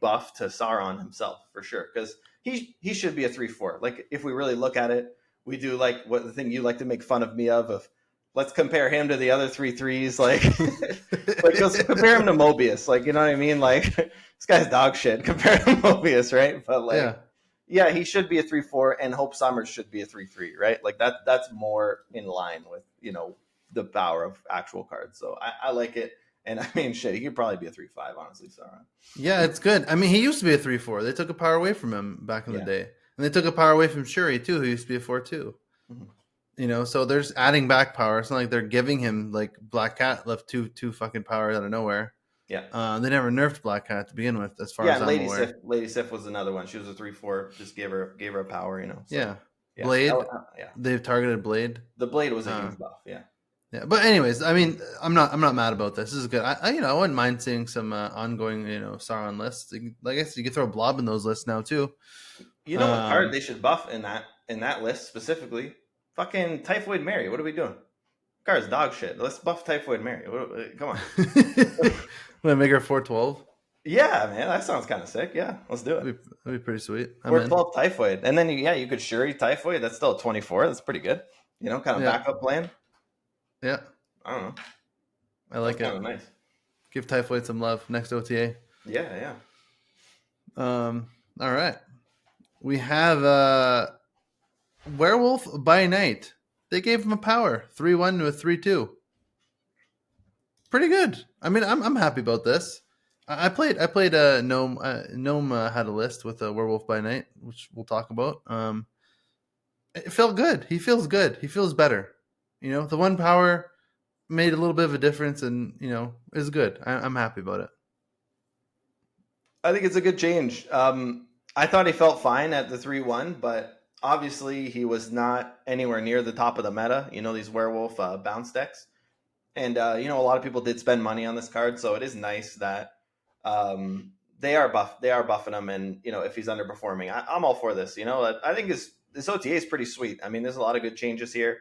S3: buff to Sauron himself for sure, because he should be a 3/4. Like if we really look at it, we do like what the thing you like to make fun of me of let's compare him to the other 3/3s, like like let's compare him to Mobius, like you know what I mean, like this guy's dog shit compared to Mobius, right? But like yeah, he should be a 3/4, and Hope Summers should be a 3/3, right? Like that's more in line with the power of actual cards. So I like it. And I mean, shit, he could probably be a 3/5, honestly, Sauron.
S1: Yeah, it's good. I mean, he used to be a 3/4. They took a power away from him back in the day. And they took a power away from Shuri, too, who used to be a 4/2. Mm-hmm. So there's adding back power. It's not like they're giving him, like, Black Cat left two fucking powers out of nowhere.
S3: Yeah.
S1: They never nerfed Black Cat to begin with, as far as I'm aware.
S3: Yeah, Lady Sif was another one. She was a 3/4. Just gave her a power, So,
S1: yeah. Blade. They've targeted Blade.
S3: The Blade was a huge buff, yeah.
S1: Yeah, but anyways, I mean, I'm not mad about this. This is good. I wouldn't mind seeing some ongoing, Sauron lists. I guess you could throw Blob in those lists now too.
S3: You know what card they should buff in that list specifically? Fucking Typhoid Mary. What are we doing? Card's dog shit. Let's buff Typhoid Mary. Come on.
S1: Want to make her 4/12?
S3: Yeah, man, that sounds kind of sick. Yeah, let's do it.
S1: That'd be pretty sweet.
S3: 4/12 Typhoid, and then you could Shuri Typhoid. That's still a 24. That's pretty good. Kind of backup plan.
S1: Yeah.
S3: I don't know.
S1: I like it.
S3: Kind of nice.
S1: Give Typhoid some love next OTA.
S3: Yeah.
S1: All right. We have Werewolf by Night. They gave him a power 3/1 to a 3/2. Pretty good. I mean, I'm happy about this. I played Gnome. Gnome had a list with a Werewolf by Night, which we'll talk about. It felt good. He feels good. He feels better. The one power made a little bit of a difference, and is good. I'm happy about it.
S3: I think it's a good change. I thought he felt fine at the 3/1, but obviously he was not anywhere near the top of the meta. These werewolf bounce decks, and a lot of people did spend money on this card, so it is nice that they are buffing him, and if he's underperforming, I'm all for this. I think this OTA is pretty sweet. I mean, there's a lot of good changes here.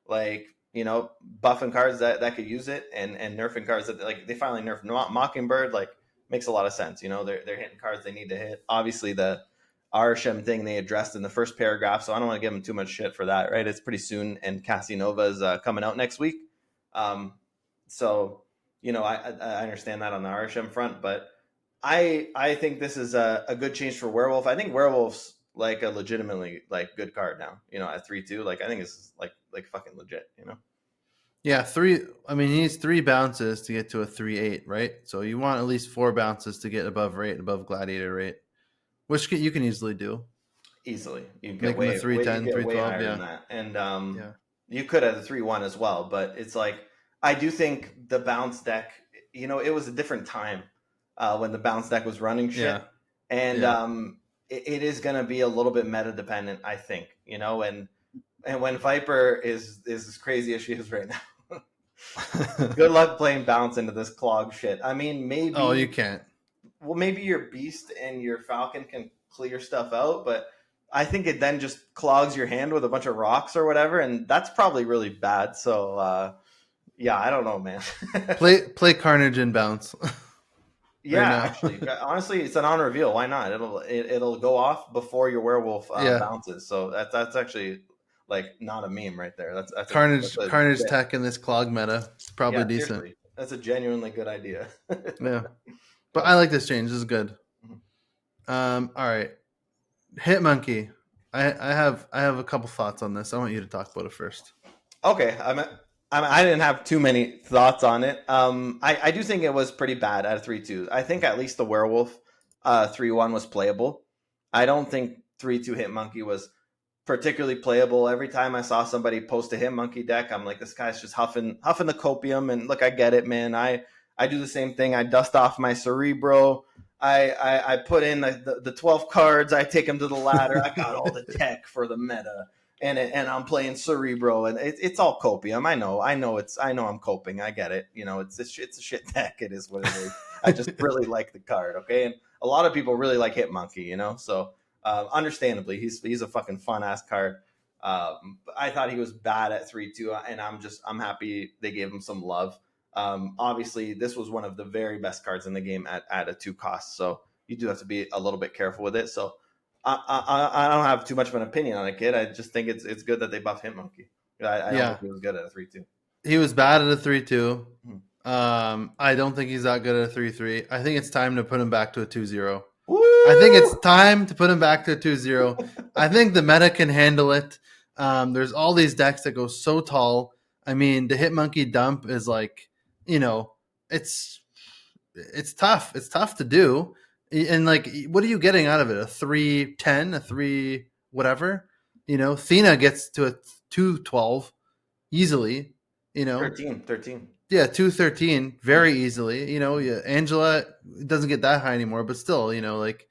S3: Like, buffing cards that could use it, and nerfing cards that, like, they finally nerfed Mockingbird, like, makes a lot of sense. They're hitting cards they need to hit. Obviously, the Arishem thing they addressed in the first paragraph, so I don't want to give them too much shit for that, right? It's pretty soon, and Casanova is coming out next week. So, I understand that on the Arishem front, but I think this is a good change for Werewolf. I think Werewolf's like a legitimately like good card now, at 3/2. Like, I think it's like fucking legit,
S1: Yeah, he needs 3 bounces to get to a 3/8, right? So you want at least 4 bounces to get above Gladiator rate, which you can easily do.
S3: Easily. You can
S1: make him a 3/10, 3/12,
S3: than that. And you could at a 3/1 as well, but it's like, I do think the bounce deck, it was a different time when the bounce deck was running shit. Yeah. And it is going to be a little bit meta dependent, I think, and when Viper is as crazy as she is right now, good luck playing bounce into this clog shit. I mean, maybe.
S1: Oh, you can't.
S3: Well, maybe your Beast and your Falcon can clear stuff out, but I think it then just clogs your hand with a bunch of rocks or whatever, and that's probably really bad. So, yeah, I don't know, man.
S1: play Carnage and bounce.
S3: Yeah, actually, honestly, it's an on reveal. Why not? It'll go off before your werewolf bounces. So that's actually like not a meme right there. That's
S1: Carnage tech in this clog meta. It's probably decent. Seriously.
S3: That's a genuinely good idea.
S1: Yeah, but I like this change. This is good. Mm-hmm. All right, Hit Monkey. I have a couple thoughts on this. I want you to talk about it first.
S3: Okay, I didn't have too many thoughts on it. I do think it was pretty bad at a 3/2. I think at least the werewolf 3/1 was playable. I don't think 3/2 Hit Monkey was particularly playable. Every time I saw somebody post a Hit Monkey deck, I'm like, this guy's just huffing the copium. And look, I get it, man. I do the same thing. I dust off my Cerebro. I put in the 12 cards. I take them to the ladder. I got all the tech for the meta. And I'm playing Cerebro, and it's all copium. I know I'm coping. I get it. It's a shit deck. It is what it is. I just really like the card. Okay, and a lot of people really like Hit Monkey. So understandably, he's a fucking fun ass card. But I thought he was bad at 3-2, and I'm happy they gave him some love. Obviously, this was one of the very best cards in the game at a 2 cost, so you do have to be a little bit careful with it. So I don't have too much of an opinion on it, kid. I just think it's good that they buff Hitmonkey. I don't think
S1: Yeah,
S3: he was good at a 3-2.
S1: he was bad at a 3-2.
S3: Hmm.
S1: I don't think he's that good at a 3-3. I think it's time to put him back to a 2-0. I think it's
S3: Woo!
S1: time to put him back to a 2-0. I think the meta can handle it. There's all these decks that go so tall. I mean, the Hitmonkey dump is like, you know, it's it's tough. It's tough to do. And like, what are you getting out of it? A 3-10, a 3 whatever? Thena gets to a 2-12 easily. You know,
S3: 13.
S1: yeah, 2-13 very easily. Yeah, Angela doesn't get that high anymore, but still, like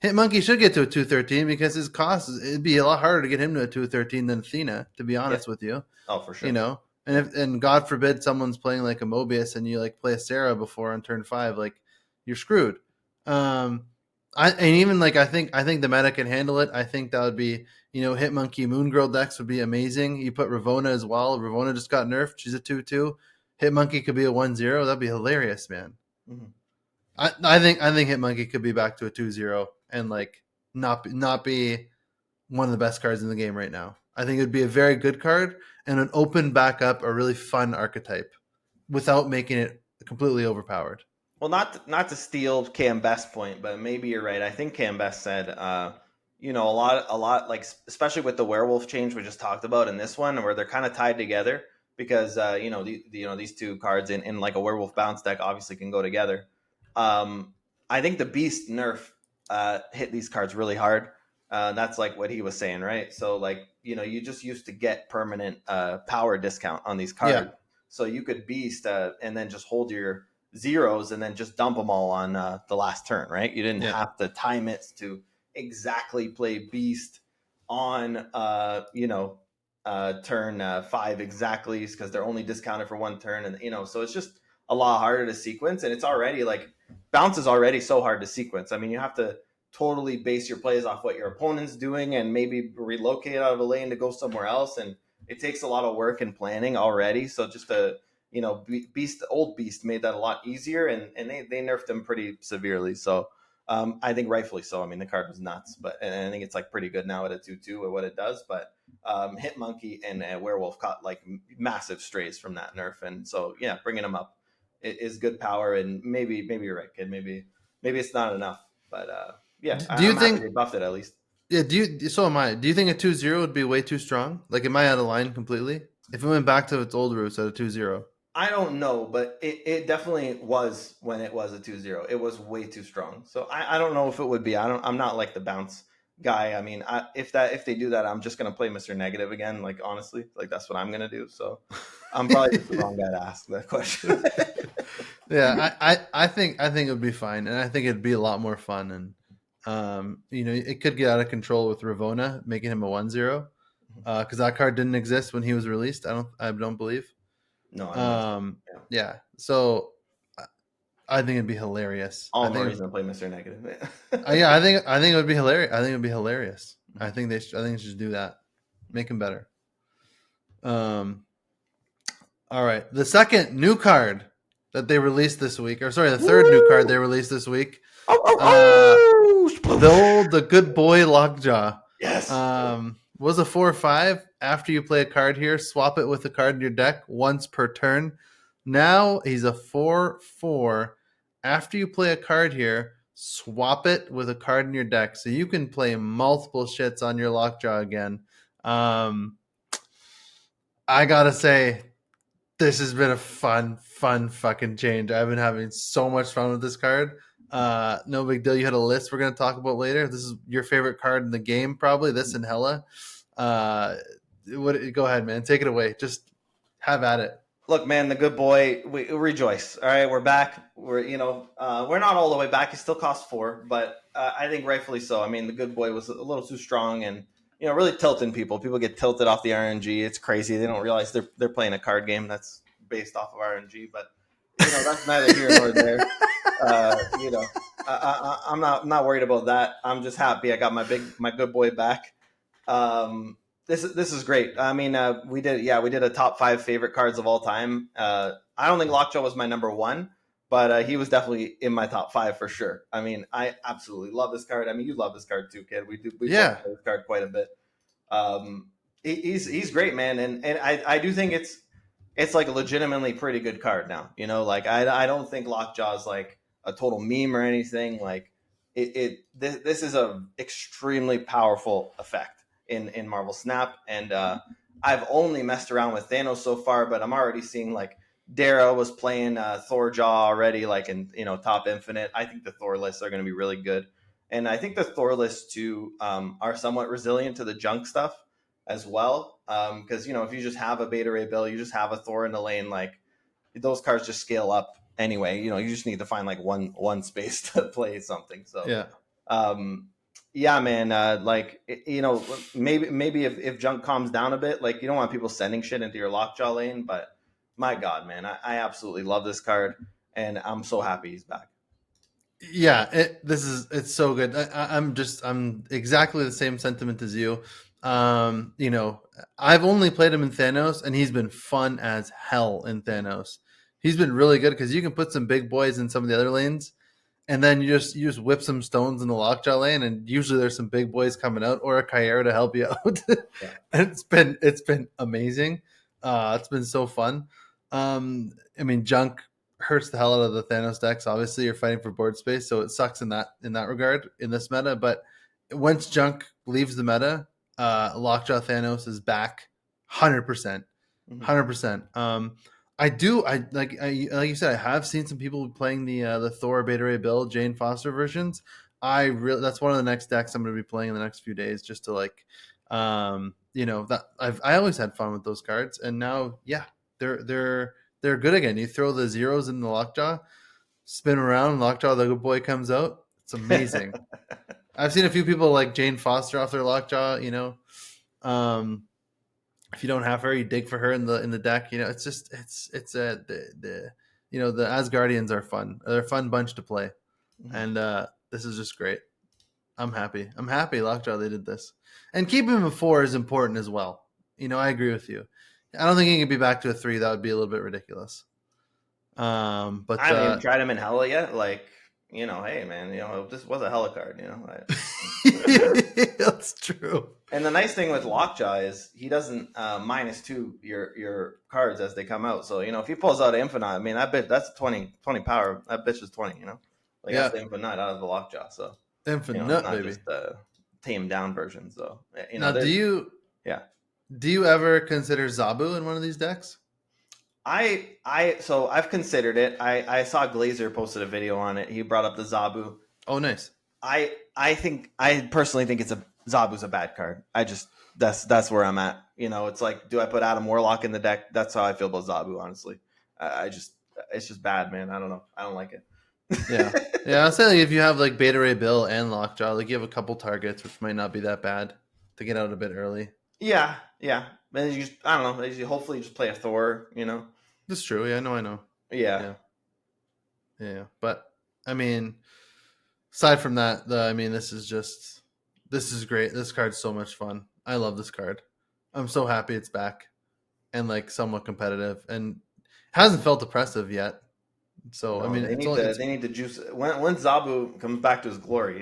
S1: Hitmonkey should get to a 2-13 because his cost it'd be a lot harder to get him to a 2-13 than Athena, to be
S3: Yeah.
S1: honest with you.
S3: Oh, for
S1: You
S3: sure.
S1: know, and
S3: Yeah.
S1: and God forbid someone's playing like a Mobius and you like play a Sarah before on turn 5, like you're screwed. And even like I think the meta can handle it. I think that would be Hitmonkey Moon Girl decks would be amazing. You put Ravona as well. Ravona just got nerfed. She's a 2-2. Hitmonkey could be a 1-0. That'd be hilarious, man.
S3: Mhm.
S1: I think Hitmonkey could be back to a 2-0 and like not be one of the best cards in the game right now. I think it would be a very good card and an open back up a really fun archetype without making it completely overpowered.
S3: Well, not to steal Cam Best's point, but maybe you're right. I think Cam Best said, a lot, like especially with the werewolf change we just talked about in this one, where they're kind of tied together because these two cards in like a werewolf bounce deck obviously can go together. I think the beast nerf hit these cards really hard. That's like what he was saying, right? So like you just used to get permanent power discount on these
S1: Yeah,
S3: cards, so you could beast and then just hold your zeros and then just dump them all on the last turn, right? You didn't
S1: yeah,
S3: have to time it to exactly play beast on turn 5 exactly because they're only discounted for one turn, and so it's just a lot harder to sequence, and it's already like bounce is already so hard to sequence. I mean, you have to totally base your plays off what your opponent's doing and maybe relocate out of a lane to go somewhere else, and it takes a lot of work and planning already. So just to old beast made that a lot easier, and they nerfed him pretty severely. So I think rightfully so. I mean, the card was nuts, and I think it's like pretty good now at a 2-2 at what it does. But Hitmonkey and Werewolf caught like massive strays from that nerf, and so yeah, bringing him up is good power. And maybe you're right, kid. Maybe it's not enough, but yeah,
S1: do you
S3: I'm happy
S1: think?
S3: they buffed it at least.
S1: Yeah, so am I. Do you think a 2-0 would be way too strong? Like, am I out of line completely? If it went back to its old roots at a 2-0?
S3: I don't know, but it definitely was when it was a 2-0. It was way too strong. So I don't know if it would be. I'm not like the bounce guy. I mean, if they do that, I'm just gonna play Mr. Negative again. Like honestly, like that's what I'm gonna do. So I'm probably just the wrong guy to ask that question.
S1: Yeah, I think it would be fine, and I think it'd be a lot more fun, and it could get out of control with Ravona making him a 1-0 because that card didn't exist when he was released. I don't believe.
S3: No, I don't think so.
S1: Um,
S3: Yeah.
S1: yeah, so I think it'd be hilarious.
S3: All
S1: I
S3: the more
S1: think,
S3: reason to play Mr. Negative.
S1: yeah, I think it would be hilarious. I think it'd be hilarious. I think they should do that. Make him better. Um, all right, the second new card that they released this week, or sorry, the third new card they released this week.
S3: Oh, oh,
S1: Uh,
S3: oh!
S1: the good boy Lockjaw.
S3: Yes.
S1: Was a 4/5. After you play a card here, swap it with a card in your deck once per turn. Now he's a 4/4. After you play a card here, swap it with a card in your deck, so you can play multiple shits on your Lockjaw again. I gotta say, this has been a fun fucking change. I've been having so much fun with this card. No big deal. You had a list we're gonna talk about later. This is your favorite card in the game, probably. This and Hella. Go ahead, man. Take it away. Just have at it.
S3: Look, man, the good boy, we rejoice. All right, we're back. We're not all the way back. It still costs 4, but I think rightfully so. I mean, the good boy was a little too strong and really tilting people. People get tilted off the RNG. It's crazy. They don't realize they're playing a card game that's based off of RNG. But that's neither here nor there. I'm not worried about that. I'm just happy I got my good boy back. This is great. I mean, we did a top 5 favorite cards of all time. I don't think Lockjaw was my number one, but he was definitely in my top 5 for sure. I mean, I absolutely love this card. I mean, you love this card too, kid. We both
S1: Yeah,
S3: play this card quite a bit. Um, he's great, man, and I do think it's like a legitimately pretty good card now. Like I don't think Lockjaw is like a total meme or anything. Like this is a extremely powerful effect in Marvel Snap, and I've only messed around with Thanos so far, but I'm already seeing like Dara was playing Thor Jaw already, like in Top Infinite. I think the Thor lists are going to be really good, and I think the Thor lists too are somewhat resilient to the junk stuff as well. Because if you just have a Beta Ray Bill, you just have a Thor in the lane, like those cards just scale up anyway. You just need to find like one space to play something. So
S1: yeah.
S3: um, yeah, man. Like maybe if junk calms down a bit, like you don't want people sending shit into your Lockjaw lane, but my God, man, I absolutely love this card, and I'm so happy he's back.
S1: Yeah, it's so good. I'm exactly the same sentiment as you. You know, I've only played him in Thanos, and he's been fun as hell in Thanos. He's been really good because you can put some big boys in some of the other lanes, and then you just whip some stones in the lockjaw lane, and usually there's some big boys coming out or a Kyera to help you out.
S3: Yeah.
S1: And it's been amazing. It's been so fun. I mean, junk hurts the hell out of the Thanos decks. Obviously, you're fighting for board space, so it sucks in that regard in this meta. But once junk leaves the meta, lockjaw Thanos is back, 100%.
S3: Mhm.
S1: 100%. I do. Like you said, I have seen some people playing the Thor Beta Ray Bill Jane Foster versions. That's one of the next decks I'm going to be playing in the next few days, just to like, that I always had fun with those cards, and now yeah, they're good again. You throw the zeros in the lockjaw, spin around, lockjaw, the good boy comes out. It's amazing. I've seen a few people like Jane Foster off their lockjaw. Um, if you don't have her, you dig for her in the deck. It's just it's the Asgardians are fun. They're a fun bunch to play,
S3: Mhm.
S1: and this is just great. I'm happy. I'm happy Lockjaw they did this, and keeping him a 4 is important as well. I agree with you. I don't think he can be back to a 3. That would be a little bit ridiculous.
S3: I
S1: But
S3: haven't even tried him in Hella yet. Like, hey man, this was a Hella card.
S1: that's true.
S3: And the nice thing with Lockjaw is he doesn't -2 your cards as they come out. So if he pulls out Infinite, I mean, that bit that's 20 power. That bitch is 20. Like that's
S1: Yeah,
S3: the Infinite out of the Lockjaw. So it's
S1: infinite
S3: not
S1: baby.
S3: just tamed down version. So
S1: Now, do
S3: there's
S1: you
S3: yeah.
S1: do you ever consider Zabu in one of these decks?
S3: So I've considered it. I saw Glazer posted a video on it. He brought up the Zabu.
S1: Oh, nice.
S3: I personally think it's a Zabu's a bad card. I just that's where I'm at. It's like, do I put Adam Warlock in the deck? That's how I feel about Zabu. Honestly, I just it's just bad, man. I don't know. I don't like
S1: Yeah.
S3: it.
S1: Yeah, I'll say like if you have like Beta Ray Bill and Lockjaw, like you have a couple targets, which might not be that bad to get out a bit early.
S3: Yeah, yeah. And I don't know. You hopefully just play a Thor.
S1: That's true. Yeah, no, I know.
S3: Yeah.
S1: Yeah, yeah. But I mean, aside from that, this is great. This card's so much fun. I love this card. I'm so happy it's back and like somewhat competitive and hasn't felt oppressive yet. So I
S3: No,
S1: mean,
S3: they
S1: it's
S3: need
S1: only
S3: to
S1: it's
S3: they need to juice when Zabu comes back to his glory.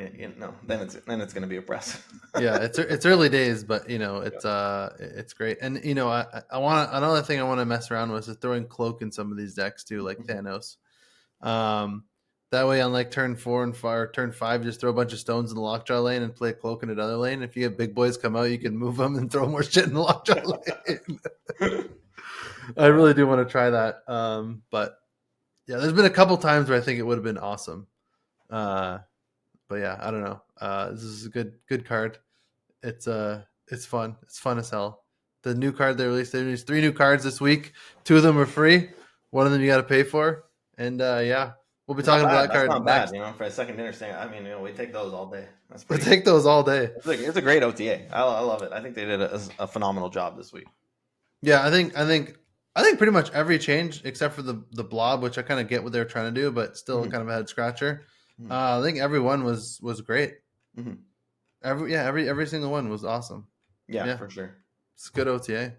S3: Then it's going to be impressive.
S1: yeah, it's early days, but
S3: Yeah.
S1: it's great. And I want another thing I want to mess around with is throwing cloak in some of these decks too, like
S3: Mhm.
S1: Thanos. Um, that way on like turn 4 and 5 or turn 5, just throw a bunch of stones in the lockjaw lane and play a cloak in another lane. If you have big boys come out, you can move them and throw more shit in the lockjaw lane. I really do want to try that. But yeah, there's been a couple times where I think it would have been awesome. Uh, but yeah, I don't know. This is a good card. It's fun. It's fun as hell. The new card they released 3 new cards this week. 2 of them are free. One of them you got to pay for. And yeah, we'll be
S3: Not
S1: talking about
S3: bad.
S1: that
S3: That's
S1: card
S3: not bad.
S1: next.
S3: For a second dinner stand. I mean, we take those all day. That's
S1: We'll
S3: pretty.
S1: take those all day.
S3: It's a great OTA. I love it. I think they did a phenomenal job this week.
S1: Yeah, I think pretty much every change except for the blob, which I kind of get what they're trying to do, but still
S3: Hmm.
S1: kind of a head scratcher.
S3: Hmm.
S1: I think every one was great.
S3: Hmm.
S1: Every single one was awesome.
S3: Yeah,
S1: Yeah.
S3: for sure.
S1: It's a good OTA.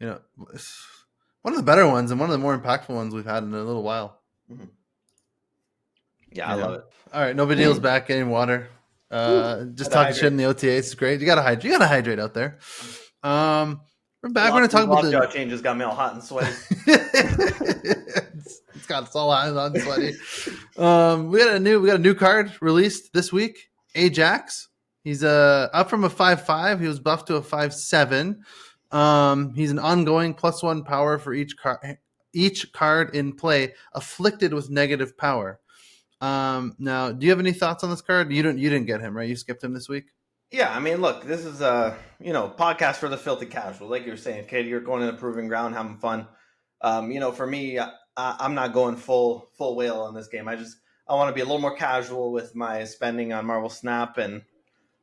S1: You know, it's one of the better ones and one of the more impactful ones we've had in a little while.
S3: Mhm. Yeah, I
S1: You
S3: love
S1: know.
S3: it.
S1: All right, nobody deals back getting water.
S3: Whew.
S1: Just
S3: Had to
S1: talking shit in
S3: hydrate.
S1: the OTAs is great. You gotta hydrate. You gotta hydrate out there. We're back. We're gonna talk about
S3: Lockjaw
S1: the.
S3: changes got me all hot and sweaty.
S1: It's got us all hands on sweaty. We got a new card released this week. Ajax. He's up from a 5/5. He was buffed to a 5/7. He's an ongoing +1 power for each card in play afflicted with negative power. Now, do you have any thoughts on this card? You didn't get him, right? You skipped him this week.
S3: Yeah, I mean, look, this is podcast for the filthy casual. Like you were saying, kid, you're going in a proving ground, having fun. For me, I'm not going full whale on this game. I want to be a little more casual with my spending on Marvel Snap, and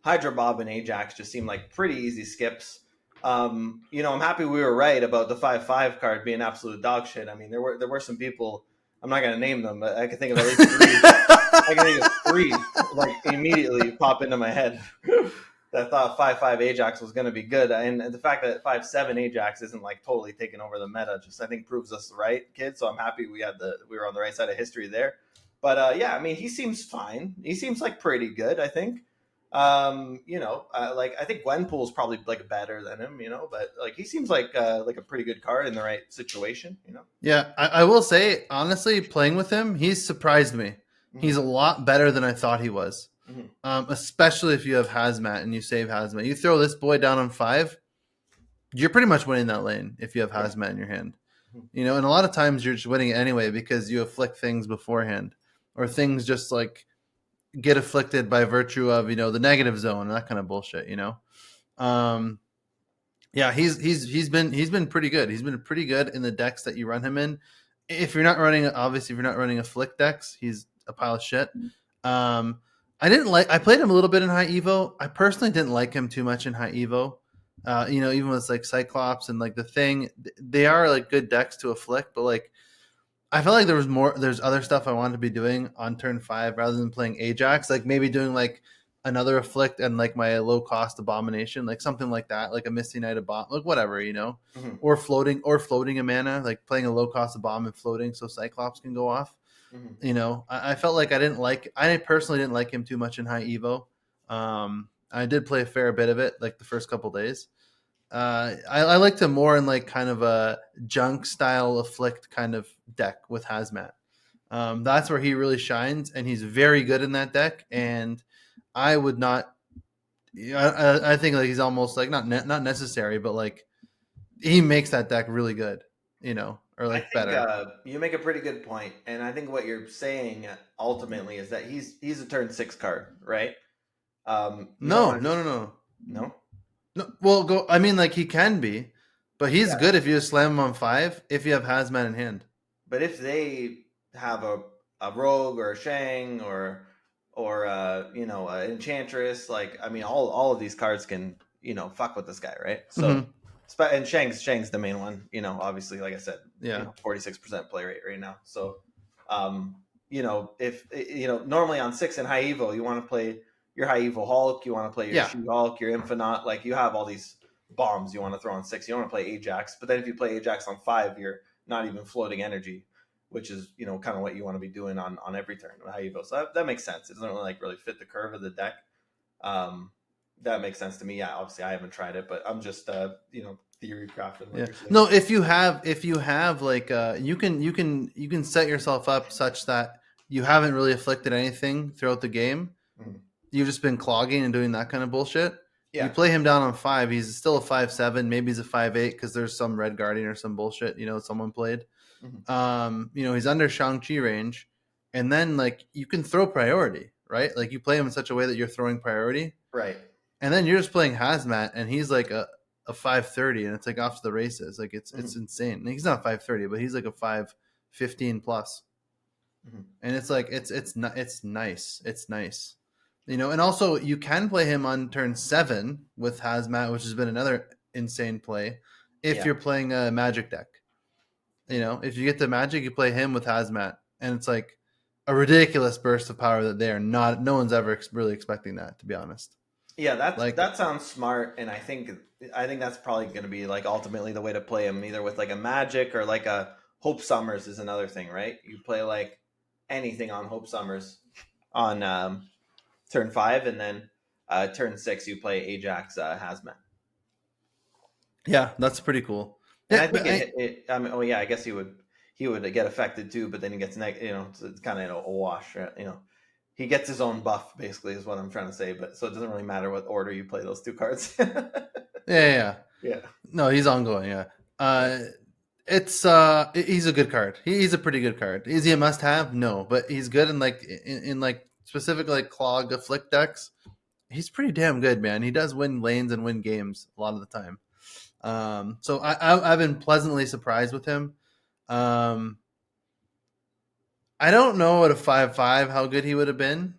S3: Hydra Bob and Ajax just seem like pretty easy skips. I'm happy we were right about the 5/5 card being absolute dog shit. I mean, there were some people. I'm not going to name them, but I can think of at least three. I can think of three like immediately pop into my head that thought 5/5 Ajax was going to be good, and the fact that 5/7 Ajax isn't like totally taking over the meta just I think proves us right, kid. So I'm happy we were on the right side of history there. But yeah, I mean he seems fine. He seems like pretty good. I think. Like I think Gwenpool's probably like better than him, but like he seems like a pretty good card in the right situation.
S1: Yeah, I will say honestly, playing with him, he's surprised me.
S3: Mhm.
S1: He's a lot better than I thought he was.
S3: Mhm.
S1: Especially if you have Hazmat and you save Hazmat. You throw this boy down on 5, you're pretty much winning that lane if you have Hazmat in your hand.
S3: Mhm.
S1: And a lot of times you're just winning it anyway because you afflict things beforehand, or things just like get afflicted by virtue of the negative zone and that kind of bullshit. Yeah, he's been pretty good. He's been pretty good in the decks that you run him in. If you're not running afflict decks, he's a pile of shit. I played him a little bit in high evo. I personally didn't like him too much in high evo. Even with like Cyclops and like the thing, they are like good decks to afflict, but like I felt like there's other stuff I wanted to be doing on turn 5 rather than playing Ajax, like maybe doing like another afflict and like my low cost abomination, like something like that, like a Misty Knight Abom, like whatever,
S3: Mhm.
S1: or floating a mana, like playing a low cost bomb and floating so Cyclops can go off.
S3: Mhm.
S1: I felt like I personally didn't like him too much in high Evo. I did play a fair bit of it like the first couple days. I liked him more in like kind of a junk style afflict kind of deck with Hazmat. That's where he really shines, and he's very good in that deck. And I would not. I think like he's almost like not necessary, but like he makes that deck really good, or
S3: I
S1: like
S3: think
S1: better.
S3: you make a pretty good point, and I think what you're saying ultimately is that he's a turn 6 card, right? You don't
S1: No,
S3: want to
S1: no,
S3: just
S1: no, no,
S3: no,
S1: no. Well, go. I mean, like he can be, but he's
S3: yeah.
S1: good if you just slam him on 5 if you have Hazmat in hand.
S3: But if they have a rogue or a Shang or an enchantress, like I mean, all of these cards can fuck with this guy, right? So.
S1: Mm-hmm.
S3: And Shang's the main one, obviously, like I said,
S1: Yeah.
S3: 46% play rate right now. So, if normally on 6 and high evo, you want to play your high evo Hulk, you want to play your
S1: Yeah.
S3: She Hulk, your Infinite, like you have all these bombs you want to throw on 6. You don't want to play Ajax, but then if you play Ajax on 5, you're not even floating energy, which is kind of what you want to be doing on every turn with high evo. So that makes sense. It doesn't really fit the curve of the deck. That makes sense to me. Yeah, obviously I haven't tried it, but I'm just theory crafting.
S1: Yeah. No, if you have like you can set yourself up such that you haven't really afflicted anything throughout the game.
S3: Mhm.
S1: You've just been clogging and doing that kind of bullshit. You
S3: Yeah.
S1: play him down on 5. He's still a 5/7. Maybe he's a 5/8 because there's some red guardian or some bullshit. Someone played.
S3: Mhm.
S1: He's under Shang-Chi range, and then like you can throw priority, right? Like you play him in such a way that you're throwing priority.
S3: Right.
S1: And then you're just playing Hazmat, and he's like a 530, and it's like off to the races. Like it's insane. And he's not 530, but he's like a 515 plus. And it's like it's nice. It's nice, And also you can play him on turn 7 with Hazmat, which has been another insane play. If you're playing a Magic deck, if you get the Magic, you play him with Hazmat, and it's like a ridiculous burst of power that they are not. No one's ever really expecting that, to be honest.
S3: Yeah,
S1: Like,
S3: that sounds smart, and I think that's probably going to be like ultimately the way to play him, either with like a Magic or like a Hope Summers is another thing, right? You play like anything on Hope Summers on turn 5, and then turn 6 you play Ajax Hazmat,
S1: yeah, that's pretty cool.
S3: and
S1: Yeah,
S3: I
S1: but
S3: think it. I mean, oh yeah, I guess he would get affected too, but then he gets you know, it's kind of a wash, right? You know. He gets his own buff, basically, is what I'm trying to say. But so it doesn't really matter what order you play those two cards.
S1: yeah.
S3: Yeah.
S1: No, he's ongoing. Yeah.
S3: Yeah.
S1: Uh, he's a good card. He's a pretty good card. Is he a must have? No, but he's good in like in like specific like clog afflict decks. He's pretty damn good, man. He does win lanes and win games a lot of the time. So I've been pleasantly surprised with him. Um, I don't know at a 5/5 how good he would have been.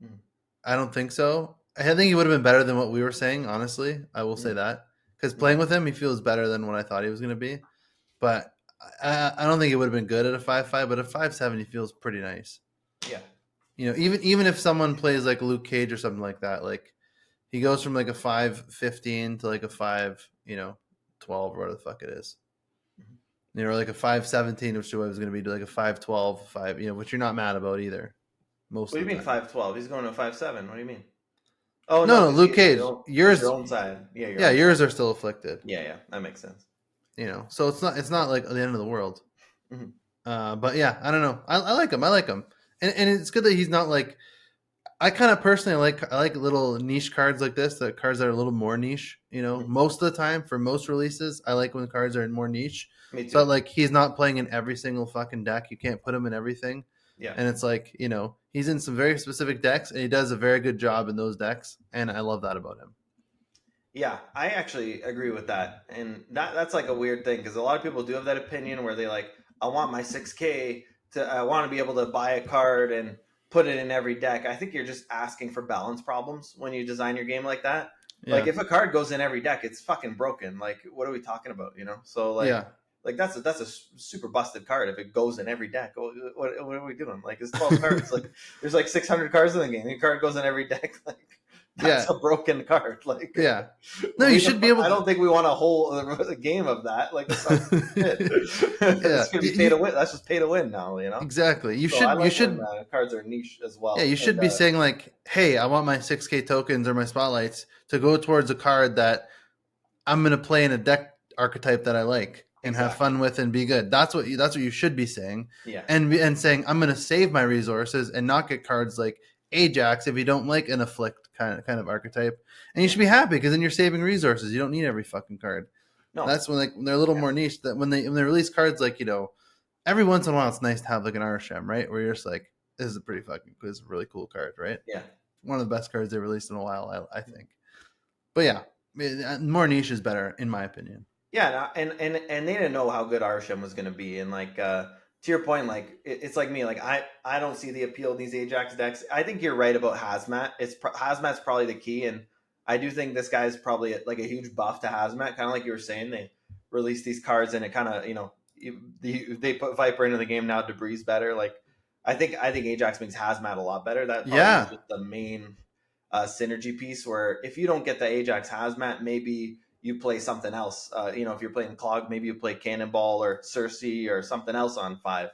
S3: Mm,
S1: I don't think so. I think he would have been better than what we were saying. Honestly, I will say
S3: mm,
S1: that because playing
S3: okay.
S1: with him, he feels better than what I thought he was going to be. But I don't think it would have been good at a 5/5. But at 5/7, he feels pretty nice.
S3: Yeah.
S1: You know, even if someone plays like Luke Cage or something like that, like he goes from like a 5/15 to like a 5 12 or whatever the fuck it is.
S3: Mhm.
S1: You know, or like a 5/17, which was going to be to like a 5/12, which you're not mad about either most
S3: What do
S1: of
S3: you
S1: the
S3: mean
S1: time.
S3: 5/12? He's going to 5/7. What do you mean? Oh
S1: No,
S3: no,
S1: no,
S3: because
S1: Luke
S3: it's
S1: Cage,
S3: your
S1: yours,
S3: own side. Yeah, your
S1: yeah,
S3: own side.
S1: yours are still afflicted.
S3: Yeah, yeah, that makes sense.
S1: You know, so it's not like the end of the world.
S3: Mhm.
S1: But yeah, I don't know. I like him. I like him, and it's good that he's not like. I kind of personally I like little niche cards like this, the cards that are a little more niche. You know,
S3: Mhm.
S1: most of the time for most releases, I like when the cards are more niche.
S3: Me
S1: So
S3: too.
S1: like he's not playing in every single fucking deck. You can't put him in everything,
S3: Yeah.
S1: and it's like he's in some very specific decks, and he does a very good job in those decks, and I love that about him.
S3: Yeah, I actually agree with that, and that's like a weird thing because a lot of people do have that opinion where they like, I want my 6K to, I want to be able to buy a card and put it in every deck. I think you're just asking for balance problems when you design your game like that. Like
S1: Yeah,
S3: if a card goes in every deck, it's fucking broken. Like what are we talking about? You know? So
S1: yeah.
S3: like that's a super busted card if it goes in every deck. What are we doing? Like it's 12 cards. Like there's like 600 cards in the game. Your card goes in every deck. Like that's
S1: Yeah,
S3: a broken card. Like
S1: yeah. No, you should be able
S3: I
S1: to.
S3: don't think we want a whole game of that. Like that sounds shit.
S1: Yeah,
S3: It's gonna be pay to win. That's just pay to win now, you know.
S1: exactly. You
S3: So I
S1: should you
S3: like when
S1: should
S3: cards are niche as
S1: yeah,
S3: well.
S1: you
S3: And
S1: should be saying like, "Hey, I want my 6K tokens or my spotlights to go towards a card that I'm going to play in a deck archetype that I like and have
S3: exactly,
S1: fun with and be good." That's what you should be saying.
S3: yeah,
S1: And saying, "I'm going to save my resources and not get cards like Ajax if you don't like an afflict kind of archetype." And you
S3: yeah.
S1: should be happy because then you're saving resources. You don't need every fucking card.
S3: No,
S1: That's when they're a little
S3: yeah,
S1: more niche. That when they release cards like every once in a while it's nice to have like an Arshem, right? Where you're just like, this is a pretty fucking, this is a really cool card, right?
S3: yeah.
S1: One of the best cards they released in a while, I think. But yeah, more niche is better in my opinion.
S3: Yeah, and they didn't know how good Arshem was going to be, and like to your point, like it's like me, like I don't see the appeal of these Ajax decks. I think you're right about Hazmat. Hazmat's probably the key, and I do think this guy's probably like a huge buff to Hazmat. Kind of like you were saying, they released these cards, and it kind of they put Viper into the game now. Debris better. Like I think Ajax makes Hazmat a lot better. That probably is
S1: Yeah,
S3: just the main synergy piece. Where if you don't get the Ajax Hazmat, maybe you play something else. If you're playing Clog, maybe you play Cannonball or Cersei or something else on 5,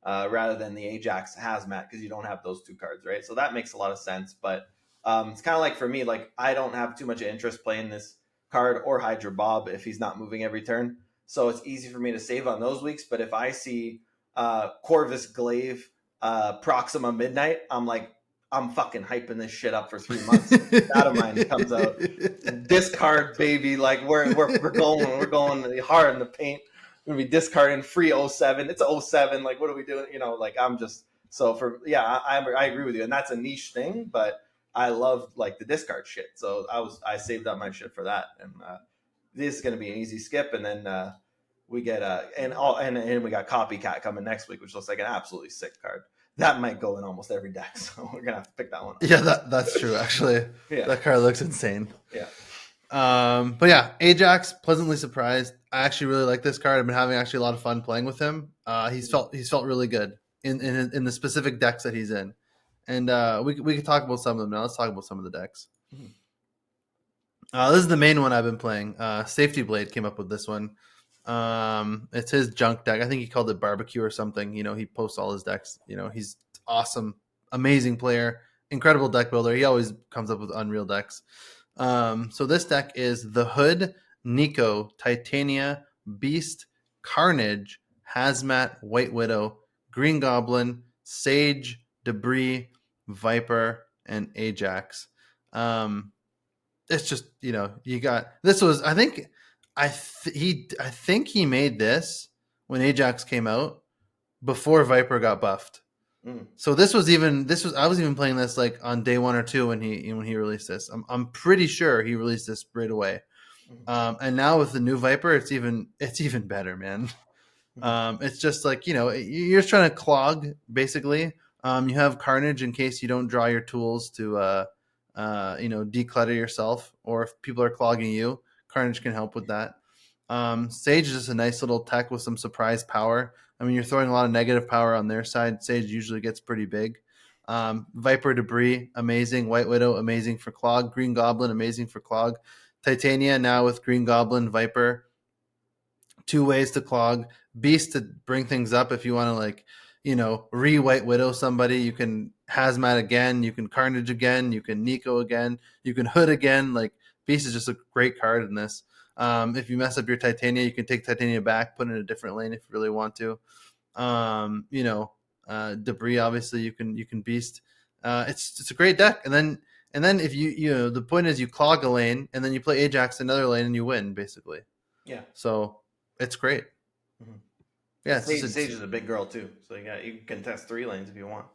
S3: rather than the Ajax Hazmat because you don't have those two cards, right? So that makes a lot of sense. But it's kind of like for me, like I don't have too much interest playing this card or Hydra Bob if he's not moving every turn. So it's easy for me to save on those weeks. But if I see Corvus Glaive, Proxima Midnight, I'm fucking hyping this shit up for 3 months. Data mine comes out, discard baby. Like we're going hard in the paint. We're gonna be discarding free '07. It's '07. Like what are we doing? Like I'm just so for yeah. I agree with you, and that's a niche thing, but I love like the discard shit. So I saved up my shit for that, and this is gonna be an easy skip, and then we get and we got Copycat coming next week, which looks like an absolutely sick card. That might go in almost every deck, so we're gonna have to pick that one up.
S1: yeah, that's true. Actually,
S3: Yeah,
S1: that card looks insane.
S3: yeah.
S1: But yeah, Ajax, pleasantly surprised. I actually really like this card. I've been having actually a lot of fun playing with him. He's felt really good in the specific decks that he's in, and we could talk about some of them now. Let's talk about some of the decks.
S3: Mhm.
S1: This is the main one I've been playing. Safety Blade came up with this one. It's his junk deck. I think he called it barbecue or something. He posts all his decks. He's awesome, amazing player, incredible deck builder. He always comes up with unreal decks. So this deck is the Hood, Nico, Titania, Beast, Carnage, Hazmat, White Widow, Green Goblin, Sage, Debris, Viper, and Ajax. Um, it's just you got this was I think he made this when Ajax came out before Viper got buffed.
S3: Mm,
S1: So this was I was even playing this like on day 1 or 2 when he released this. I'm pretty sure he released this right away.
S3: mm,
S1: And now with the new Viper, it's even better, man.
S3: mm,
S1: It's just like you're just trying to clog basically. You have Carnage in case you don't draw your tools to declutter yourself, or if people are clogging you, Carnage can help with that. Sage is just a nice little tech with some surprise power. I mean, you're throwing a lot of negative power on their side. Sage usually gets pretty big. Viper Debris, amazing. White Widow, amazing for clog. Green Goblin, amazing for clog. Titania now with Green Goblin, Viper, two ways to clog. Beast to bring things up if you want to re-White Widow somebody. You can Hazmat again, you can Carnage again, you can Nico again, you can Hood again. Like Beast is just a great card in this. If you mess up your Titania, you can take Titania back, put it in a different lane if you really want to. Debris obviously you can Beast. It's a great deck, and then if the point is you clog a lane and then you play Ajax another lane and you win basically.
S3: yeah.
S1: So it's great.
S3: Mhm.
S1: Yeah,
S3: Sage is a big girl too, so you can test 3 lanes if you want.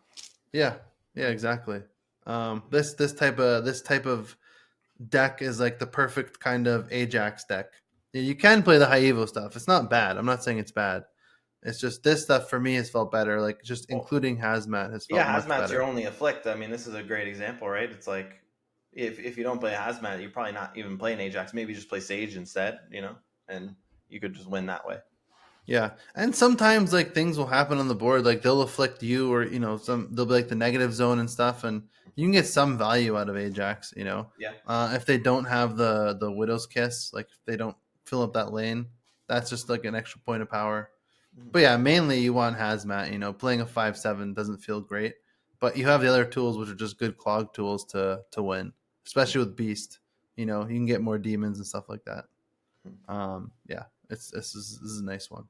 S1: yeah, yeah, exactly. This type of deck is like the perfect kind of Ajax deck. Yeah, you can play the high Evo stuff. It's not bad. I'm not saying it's bad. It's just this stuff for me has felt better. Like just
S3: Well,
S1: including Hazmat has felt
S3: yeah,
S1: much
S3: Hazmat's your
S1: better.
S3: only afflict. I mean, this is a great example, right? It's like if you don't play Hazmat, you're probably not even playing Ajax. Maybe just play Sage instead, and you could just win that way.
S1: Yeah, and sometimes like things will happen on the board, like they'll afflict you, or they'll be like the negative zone and stuff, and you can get some value out of Ajax.
S3: Yeah.
S1: If they don't have the Widow's Kiss, like if they don't fill up that lane, that's just like an extra point of power.
S3: Mhm.
S1: But yeah, mainly you want Hazmat. Playing a 5/7 doesn't feel great, but you have the other tools which are just good clog tools to win, especially with Beast. You can get more demons and stuff like that. Yeah, this is a nice one.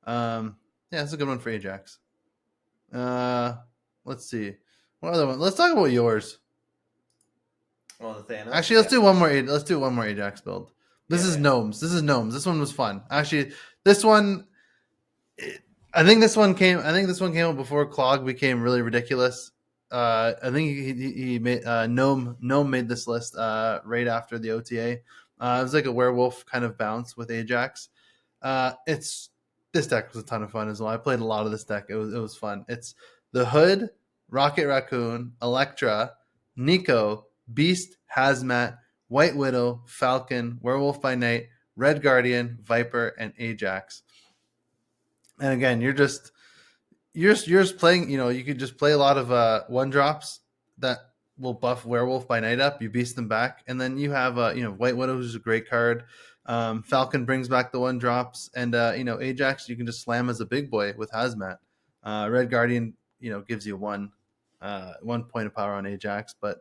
S1: Yeah, it's a good one for Ajax. Uh, let's see. What other one? Let's talk about yours.
S3: Well, the Thanos,
S1: Actually, let's
S3: yeah,
S1: do one more. Let's do one more Ajax build. This
S3: yeah,
S1: is
S3: yeah.
S1: gnomes. This is gnomes. This one was fun. Actually, this one. I think this one came. I think this one came out before Clog became really ridiculous. I think he made gnome made this list right after the OTA. It was like a werewolf kind of bounce with Ajax. It's This deck was a ton of fun as well. I played a lot of this deck. It was fun. It's the Hood, Rocket Raccoon, Electra, Nico, Beast, Hazmat, White Widow, Falcon, Werewolf by Night, Red Guardian, Viper, and Ajax. And again, you're just playing. You could just play a lot of 1 drops that will buff Werewolf by Night up. You beast them back, and then you have White Widow, who's a great card. Falcon brings back the 1 drops, and Ajax you can just slam as a big boy with Hazmat. Red Guardian gives you 1 point of power on Ajax, but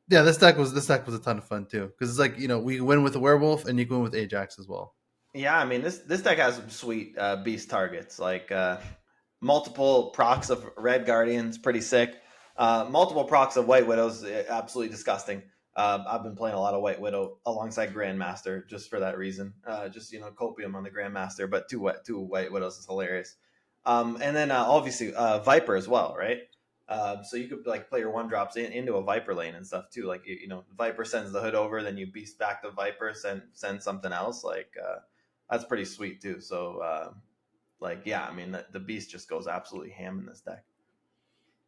S1: yeah, this deck was a ton of fun too because it's like we win with a Werewolf and you can win with Ajax as well.
S3: Yeah, I mean this deck has some sweet beast targets like multiple procs of Red Guardians, pretty sick. Multiple procs of White Widows, absolutely disgusting. I've been playing a lot of White Widow alongside Grandmaster just for that reason. Just copium on the Grandmaster, but two White Widows is hilarious. And then obviously Viper as well, right? So you could like play your 1 drops into a Viper lane and stuff too. Like Viper sends the Hood over, then you beast back the Viper, send something else. Like that's pretty sweet too. So yeah, I mean the beast just goes absolutely ham in this deck.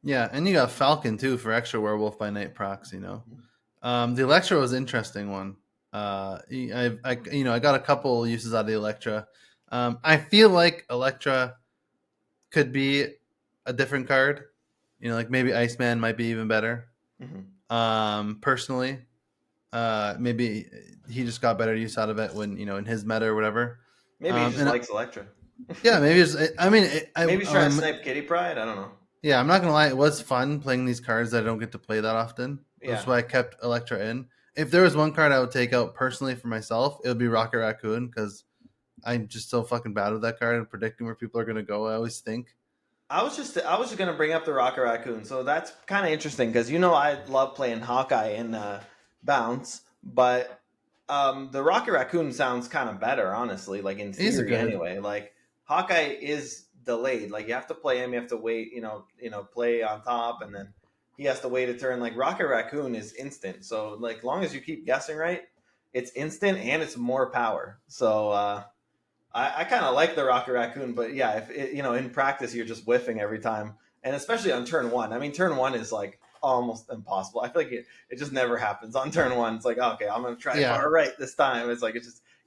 S1: Yeah, and you got Falcon too for extra Werewolf by Night procs. The Electra was an interesting one. I got a couple uses out of the Electra. I feel like Electra could be a different card. Like maybe Iceman might be even better.
S3: Mm-hmm.
S1: Personally, Maybe he just got better use out of it when in his meta or whatever.
S3: Maybe he just
S1: And
S3: likes Electra.
S1: yeah, maybe it's. I mean,
S3: Maybe he's trying to snipe Kitty Pride. I don't know.
S1: yeah, I'm not gonna lie. It was fun playing these cards that I don't get to play that often. That's
S3: Yeah.
S1: why I kept Electra in. If there was one card I would take out personally for myself, it would be Rocket Raccoon because I'm just so fucking bad with that card and predicting where people are gonna go. I always think.
S3: I was just gonna bring up the Rocket Raccoon, so that's kind of interesting because I love playing Hawkeye in Bounce, but the Rocket Raccoon sounds kind of better, honestly. Like in
S1: He's a
S3: theory,
S1: good.
S3: anyway. Like Hawkeye is delayed. Like you have to play him, you have to wait. Play on top, and then he has to wait a turn. Like Rocket Raccoon is instant. So like long as you keep guessing right, it's instant and it's more power. So. I kind of like the Rocket Raccoon, but yeah, if in practice you're just whiffing every time, and especially on turn one. I mean, turn one is like almost impossible. I feel like it just never happens on turn one. It's like okay, I'm gonna try
S1: Yeah.
S3: far right this time. It's like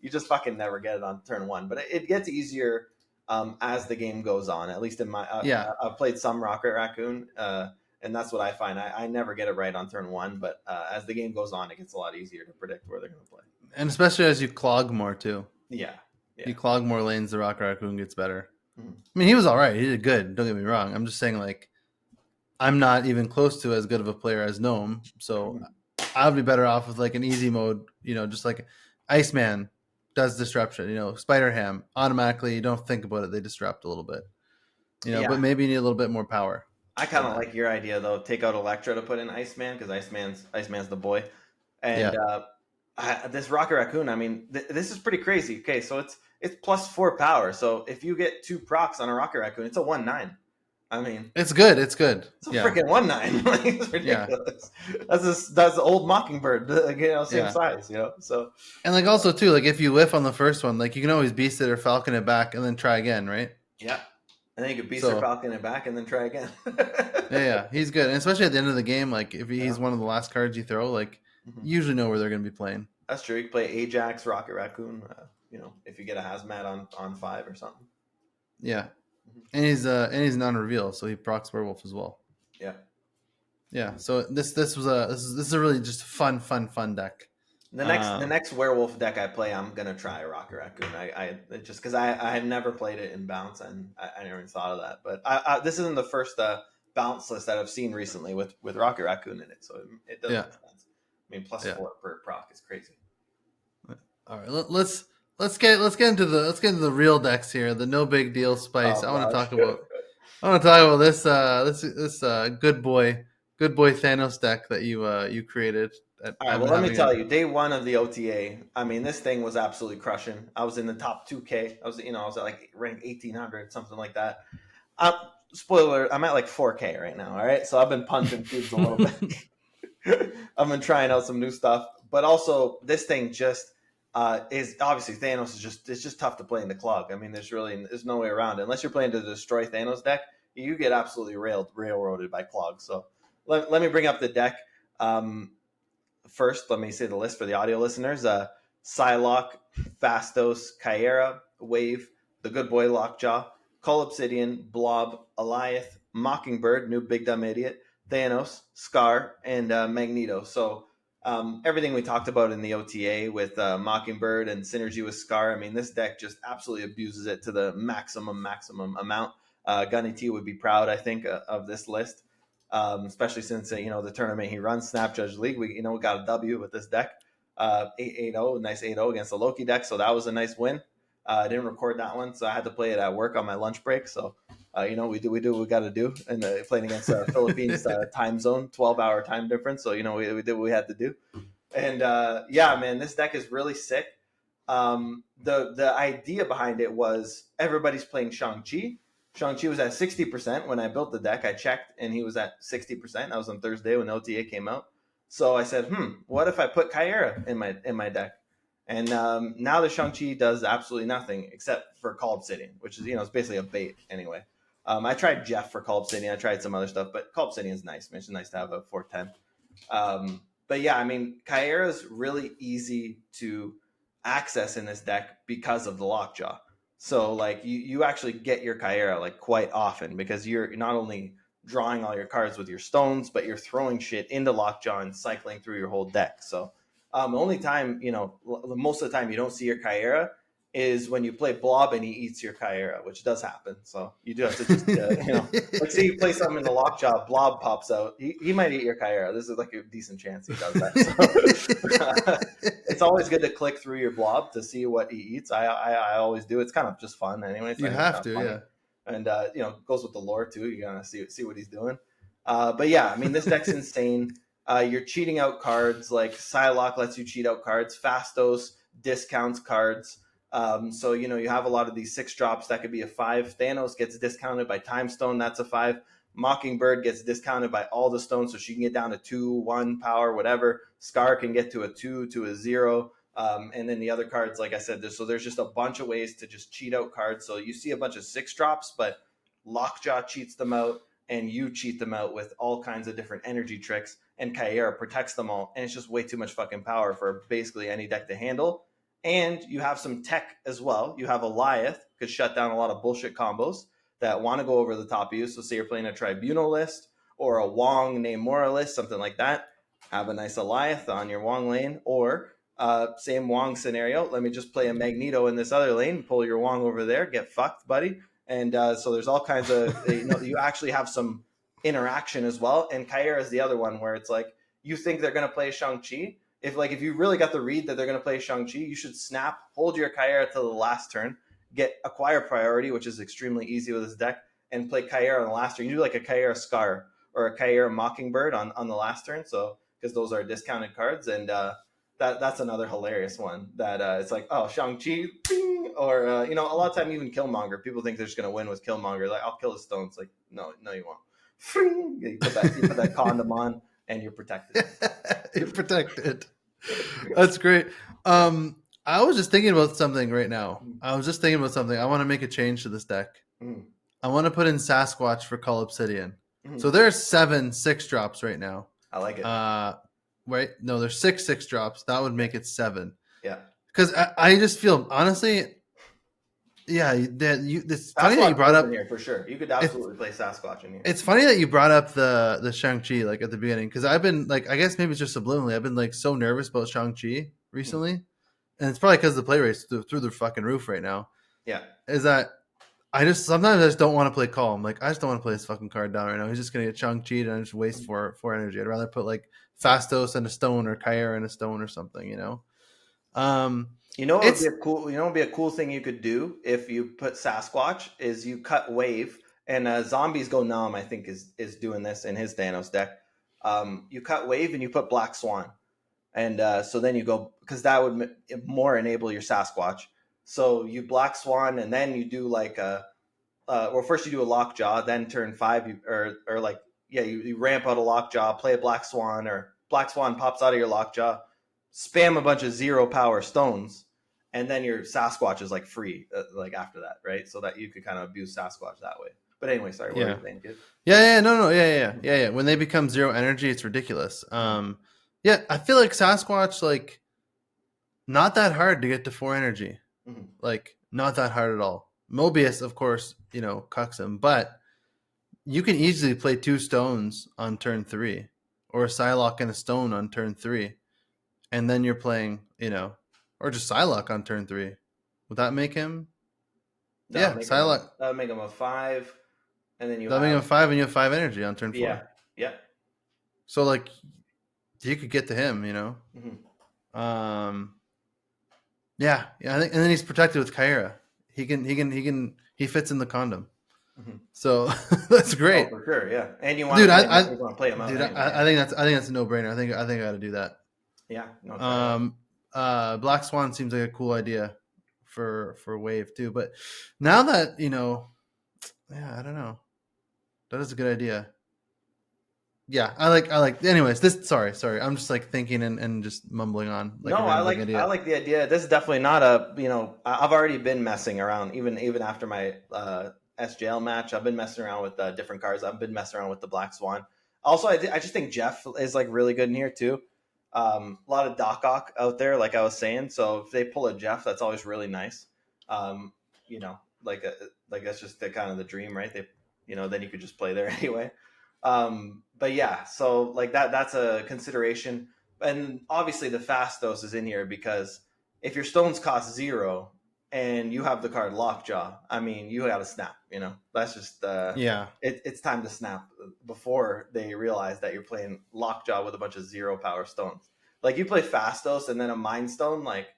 S3: you just fucking never get it on turn one, but it gets easier as the game goes on. At least in my
S1: Yeah.
S3: I've played some Rocket Raccoon, and that's what I find. I never get it right on turn one, but as the game goes on, it gets a lot easier to predict where they're gonna play.
S1: And especially as you clog more too.
S3: Yeah.
S1: You clog more lanes, the Rocket Raccoon gets better.
S3: Mhm.
S1: I mean, he was all right. He did good. Don't get me wrong. I'm just saying, like, I'm not even close to as good of a player as Gnome, so I would be better off with like an easy mode. Just like Iceman does disruption. Spider Ham automatically. You don't think about it; they disrupt a little bit.
S3: Yeah.
S1: But maybe you need a little bit more power.
S3: I kind of like your idea though. Take out Electro to put in Iceman because Iceman's the boy, and this Rocket Raccoon. I mean, this is pretty crazy. Okay, so it's +4 power. So if you get 2 procs on a Rocket Raccoon, it's a 1/9. I mean,
S1: it's good. It's good.
S3: It's a freaking 1/9. Like, it's ridiculous. That's the old Mockingbird. Same size. So
S1: and like also too, like if you whiff on the first one, like you can always beast it or falcon it back and then try again, right?
S3: Yeah. And then you could beast or falcon it back and then try again.
S1: yeah, he's good, and especially at the end of the game, like if he's one of the last cards you throw, like you usually know where they're going to be playing.
S3: That's true. You can play Ajax, Rocket Raccoon. If you get a hazmat on 5 or something.
S1: Yeah, and he's non-reveal, so he procs werewolf as well.
S3: Yeah.
S1: Yeah. So this is a really just fun deck.
S3: The next werewolf deck I play, I'm gonna try Rocket Raccoon. I just because I had never played it in Bounce and I never even thought of that. But this isn't the first Bounce list that I've seen recently with Rocket Raccoon in it, so it does make sense. I mean, +4 per proc is crazy.
S1: All right, let's get into the real decks here. The no big deal spice. I want to talk about this good boy Thanos deck that you created.
S3: All right, well, let me tell you, day one of the OTA, I mean, this thing was absolutely crushing. I was in the top 2K. I was at like rank 1800, something like that. Spoiler, I'm at like 4K right now. All right, so I've been punching cubes a little bit. I've been trying out some new stuff, but also this thing just is obviously Thanos it's just tough to play in the clog. I mean, there's no way around it unless you're playing to destroy Thanos deck. You get absolutely railroaded by clogs. So let me bring up the deck. First, let me say the list for the audio listeners. Psylocke, Phastos, Kyera, Wave, the Good Boy Lockjaw, Cull Obsidian, Blob, Eliath, Mockingbird, New Big Dumb Idiot, Thanos, Scar, and Magneto. So everything we talked about in the OTA with Mockingbird and synergy with Scar, I mean, this deck just absolutely abuses it to the maximum amount. Gunny T would be proud, I think, of this list. Especially since the tournament he runs, Snap Judge League, we got a W with this deck, 8-0, nice 8-0 against the Loki deck, so that was a nice win. I didn't record that one, so I had to play it at work on my lunch break. So we do what we got to do, and playing against Philippines time zone, 12-hour time difference. So we did what we had to do, and man, this deck is really sick. The idea behind it was everybody's playing Shang-Chi. Shang-Chi was at 60% when I built the deck. I checked, and he was at 60%. That was on Thursday when OTA came out. So I said, what if I put Kyera in my deck? And now the Shang-Chi does absolutely nothing except for Cull Obsidian, which is, it's basically a bait anyway. I tried Jeff for Cull Obsidian. I tried some other stuff, but Cull Obsidian is nice. It's nice to have a 410. But yeah, I mean, Kyera is really easy to access in this deck because of the Lockjaw. So like you actually get your Kyera like quite often because you're not only drawing all your cards with your stones, but you're throwing shit into Lockjaw and cycling through your whole deck. So The only time, most of the time you don't see your Kyra is when you play Blob and he eats your Kyra, which does happen. So you do have to just, let's say you play something in the lockjaw, Blob pops out. He might eat your Kyra. This is like a decent chance he does that. So it's always good to click through your Blob to see what he eats. I always do. It's kind of just fun anyway.
S1: You have to,
S3: funny.
S1: yeah.
S3: And goes with the lore too. You gotta see what he's doing. But yeah, I mean, this deck's insane. You're cheating out cards, like Psylocke lets you cheat out cards. Fastos discounts cards. So you have a lot of these 6-drops that could be a 5. Thanos gets discounted by Time Stone. That's a 5. Mockingbird gets discounted by all the stones, so she can get down to 2, 1 power, whatever. Scar can get to a 2, to a 0. And then the other cards, like I said, there's just a bunch of ways to just cheat out cards. So you see a bunch of 6-drops, but Lockjaw cheats them out, and you cheat them out with all kinds of different energy tricks, and Kyra protects them all, and it's just way too much fucking power for basically any deck to handle. And you have some tech as well. You have Eliath, could shut down a lot of bullshit combos that want to go over the top of you. So say you're playing a Tribunal list or a Wong Namora list, something like that. Have a nice Eliath on your Wong lane, or same Wong scenario. Let me just play a Magneto in this other lane, pull your Wong over there, get fucked, buddy. And so there's all kinds of, you actually have some interaction as well. And Kyra is the other one where it's like, you think they're going to play Shang-Chi. If you really got the read that they're going to play Shang-Chi, you should snap, hold your Kyra till the last turn, acquire priority, which is extremely easy with this deck, and play Kyra on the last turn. You do like a Kyra Scar or a Kyra Mockingbird on the last turn. So, because those are discounted cards. And that's another hilarious one that it's like, oh, Shang-Chi, bing! Or, a lot of time even Killmonger. People think they're just going to win with Killmonger. Like, I'll kill the stone. It's like, no, you won't. You put that condom on and you're protected.
S1: You're protected. That's great. I was just thinking about something right now. I want to make a change to this deck. I want to put in Sasquatch for Call Obsidian. So there's 7 6-drops right now.
S3: I like it.
S1: Right? No, there's 6 6-drops. That would make it 7.
S3: Yeah.
S1: Because I just feel, honestly, yeah, it's funny that you brought up
S3: here for sure. You could absolutely play Sasquatch in here.
S1: It's funny that you brought up the Shang-Chi like at the beginning, because I've been like, I guess maybe it's just subliminally, I've been like so nervous about Shang-Chi recently, and it's probably because the play rate's through the fucking roof right now.
S3: Yeah,
S1: is that sometimes I just don't want to play Call. I'm like, I just don't want to play this fucking card down right now. He's just gonna get Shang-Chi and I just waste 4 energy. I'd rather put like Fastos and a stone, or Kyra and a stone, or something.
S3: It would be a cool. It'd be a cool thing you could do if you put Sasquatch is you cut Wave, and Zombies Go Numb, I think is doing this in his Thanos deck. You cut Wave and you put Black Swan, and so then you go, because that would more enable your Sasquatch. So you Black Swan, and then you do like first you do a Lockjaw, then turn 5 you ramp out a Lockjaw, play a Black Swan, or Black Swan pops out of your Lockjaw, spam a bunch of 0 power stones, and then your Sasquatch is like free like after that, right? So that you could kind of abuse Sasquatch that way. But anyway, sorry, what were you saying, kid?
S1: Yeah. When they become 0 energy, it's ridiculous. Yeah, I feel like Sasquatch, like, not that hard to get to 4 energy. Like, not that hard at all. Mobius, of course, cucks him, but you can easily play 2 stones on turn 3, or a Psylocke and a stone on turn 3, and then you're playing, or just Psylocke on turn 3. Would that make him? Psylocke.
S3: That would make him a 5, and then
S1: make him a 5, and you have 5 energy on turn 4.
S3: Yeah.
S1: So like, you could get to him, Yeah, I think, and then he's protected with Kyra. He fits in the condom. So that's great.
S3: Oh, for sure, yeah. And you want
S1: to
S3: play him out.
S1: Dude, I think that's a no-brainer. I think I got to do that.
S3: Yeah.
S1: Black Swan seems like a cool idea for Wave too. But now that I don't know. That is a good idea. Yeah, I like. Anyways, sorry. I'm just like thinking and just mumbling on. Like,
S3: I like the idea. This is definitely not a. I've already been messing around even after my SJL match. I've been messing around with different cards. I've been messing around with the Black Swan. Also, I just think Jeff is like really good in here too. A lot of Doc Ock out there, like I was saying. So if they pull a Jeff, that's always really nice. Like that's just the kind of the dream, right? Then you could just play there anyway. But yeah, so like that's a consideration. and obviously the Fastos is in here because if your stones cost 0 and you have the card Lockjaw, I mean, you got to snap. That's just
S1: Yeah.
S3: it's time to snap before they realize that you're playing Lockjaw with a bunch of 0 power stones. Like you play Fastos and then a Mind Stone, like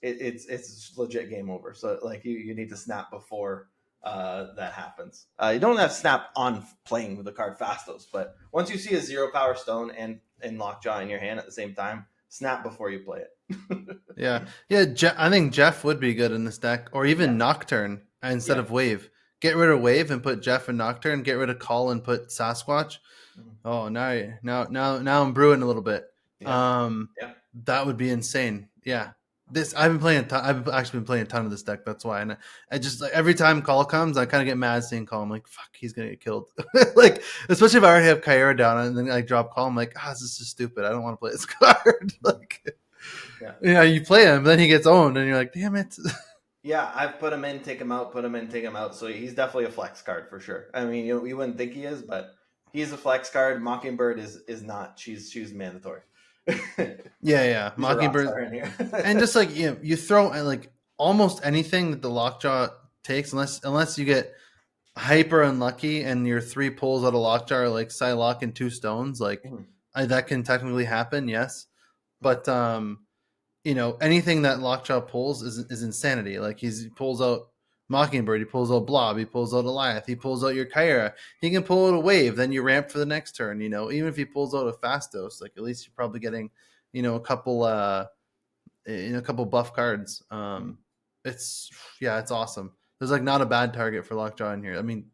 S3: it's legit game over. So like you need to snap before that happens. You don't have to snap on playing with the card Fastos, but once you see a 0 power stone and Lockjaw in your hand at the same time, snap before you play it.
S1: Yeah. Yeah. I think Jeff would be good in this deck, or even
S3: Yeah,
S1: Nocturne instead
S3: yeah.
S1: of Wave. Get rid of Wave and put Jeff and Nocturne. Get rid of Call and put Sasquatch.
S3: Mhm.
S1: Oh, now I'm brewing a little bit.
S3: Yeah,
S1: Um,
S3: yeah.
S1: that would be insane. Yeah. This I've been playing. I've actually been playing a ton of this deck. That's why, and I just like every time Call comes, I kind of get mad seeing Call. I'm like, fuck, he's gonna get killed. Like, especially if I already have Kyra down and then I drop Call. I'm like, this is just stupid. I don't want to play this card. Like,
S3: Yeah.
S1: you play him, then he gets owned, and you're like, damn it.
S3: Yeah, I've put him in, take him out, put him in, take him out. So he's definitely a flex card for sure. I mean, you wouldn't think he is, but he's a flex card. Mockingbird is not. She's mandatory.
S1: Yeah.
S3: She's a rock
S1: Mockingbird,
S3: star in here.
S1: and just like you throw like almost anything that the Lockjaw takes, unless you get hyper unlucky and your 3 pulls out of Lockjaw are like Psylocke and 2 stones, like
S3: Mhm.
S1: that can technically happen, yes. But anything that Lockjaw pulls is insanity. Like he pulls out Mockingbird, he pulls out Blob, he pulls out Eliath, he pulls out your Kyra. He can pull out a Wave, then you ramp for the next turn. Even if he pulls out a Fastos, like at least you're probably getting, a couple a couple buff cards. It's it's awesome. There's like not a bad target for Lockjaw in here. I mean,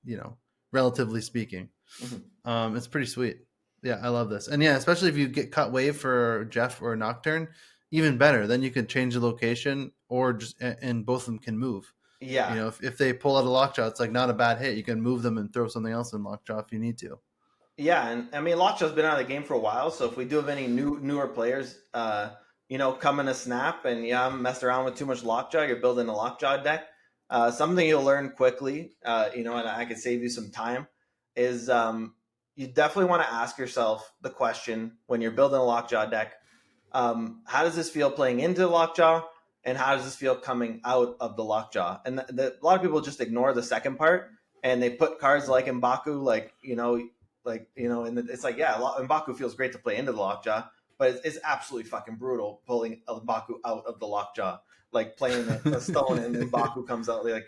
S1: relatively speaking,
S3: Mhm.
S1: it's pretty sweet. Yeah, I love this, and yeah, especially if you get cut Wave for Jeff or Nocturne, even better. Then you can change the location, or just and both of them can move.
S3: Yeah,
S1: If they pull out a Lockjaw, it's like not a bad hit. You can move them and throw something else in Lockjaw if you need to.
S3: yeah, and I mean Lockjaw's been out of the game for a while, so if we do have any newer players, coming to Snap and messed around with too much Lockjaw, you're building a Lockjaw deck. Something you'll learn quickly, and I could save you some time, is you definitely want to ask yourself the question when you're building a Lockjaw deck: how does this feel playing into Lockjaw, and how does this feel coming out of the Lockjaw? And a lot of people just ignore the second part, and they put cards like Mbaku, and it's like, yeah, Mbaku feels great to play into the Lockjaw, but it's absolutely fucking brutal pulling Mbaku out of the Lockjaw, like playing a stone and Mbaku comes out like,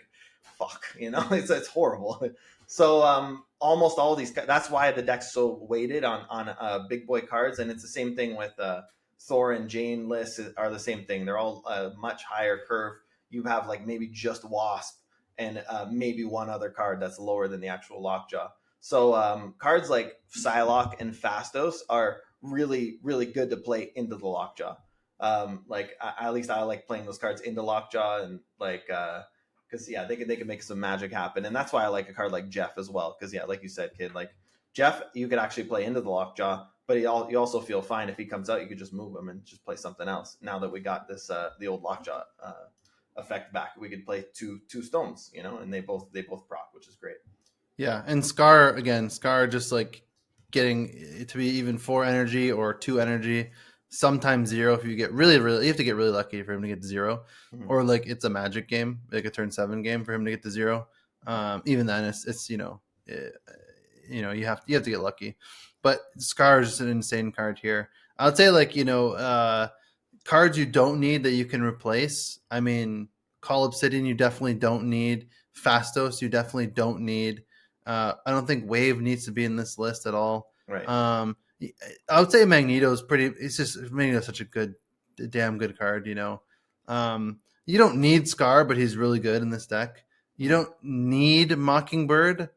S3: fuck, it's horrible. So almost all these, that's why the deck's so weighted on big boy cards, and it's the same thing with Thor and Jane lists are the same thing. They're all much higher curve. You have like maybe just Wasp and maybe one other card that's lower than the actual Lockjaw. So cards like Psylocke and Fastos are really, really good to play into the Lockjaw. At least I like playing those cards into Lockjaw, and because they can make some magic happen, and that's why I like a card like Jeff as well. Because like you said, kid, like Jeff, you could actually play into the Lockjaw, but you also feel fine if he comes out. You could just move him and just play something else. Now that we got this the old Lockjaw effect back, we could play two stones, and they both proc, which is great.
S1: Yeah, and Scar just like getting it to be even 4 energy or 2 energy, sometimes 0 if you get really, you have to get really lucky for him to get to 0,
S3: Mm-hmm.
S1: or like it's a magic game, like a turn 7 game for him to get to 0. Even then, it's you have to get lucky, but Scar is an insane card here. I'd say like cards you don't need that you can replace. I mean, Call Obsidian you definitely don't need. Fastos you definitely don't need. I don't think Wave needs to be in this list at all.
S3: Right.
S1: I would say Magneto's pretty. It's just Magneto's such a damn good card. You don't need Scar, but he's really good in this deck. You don't need Mockingbird,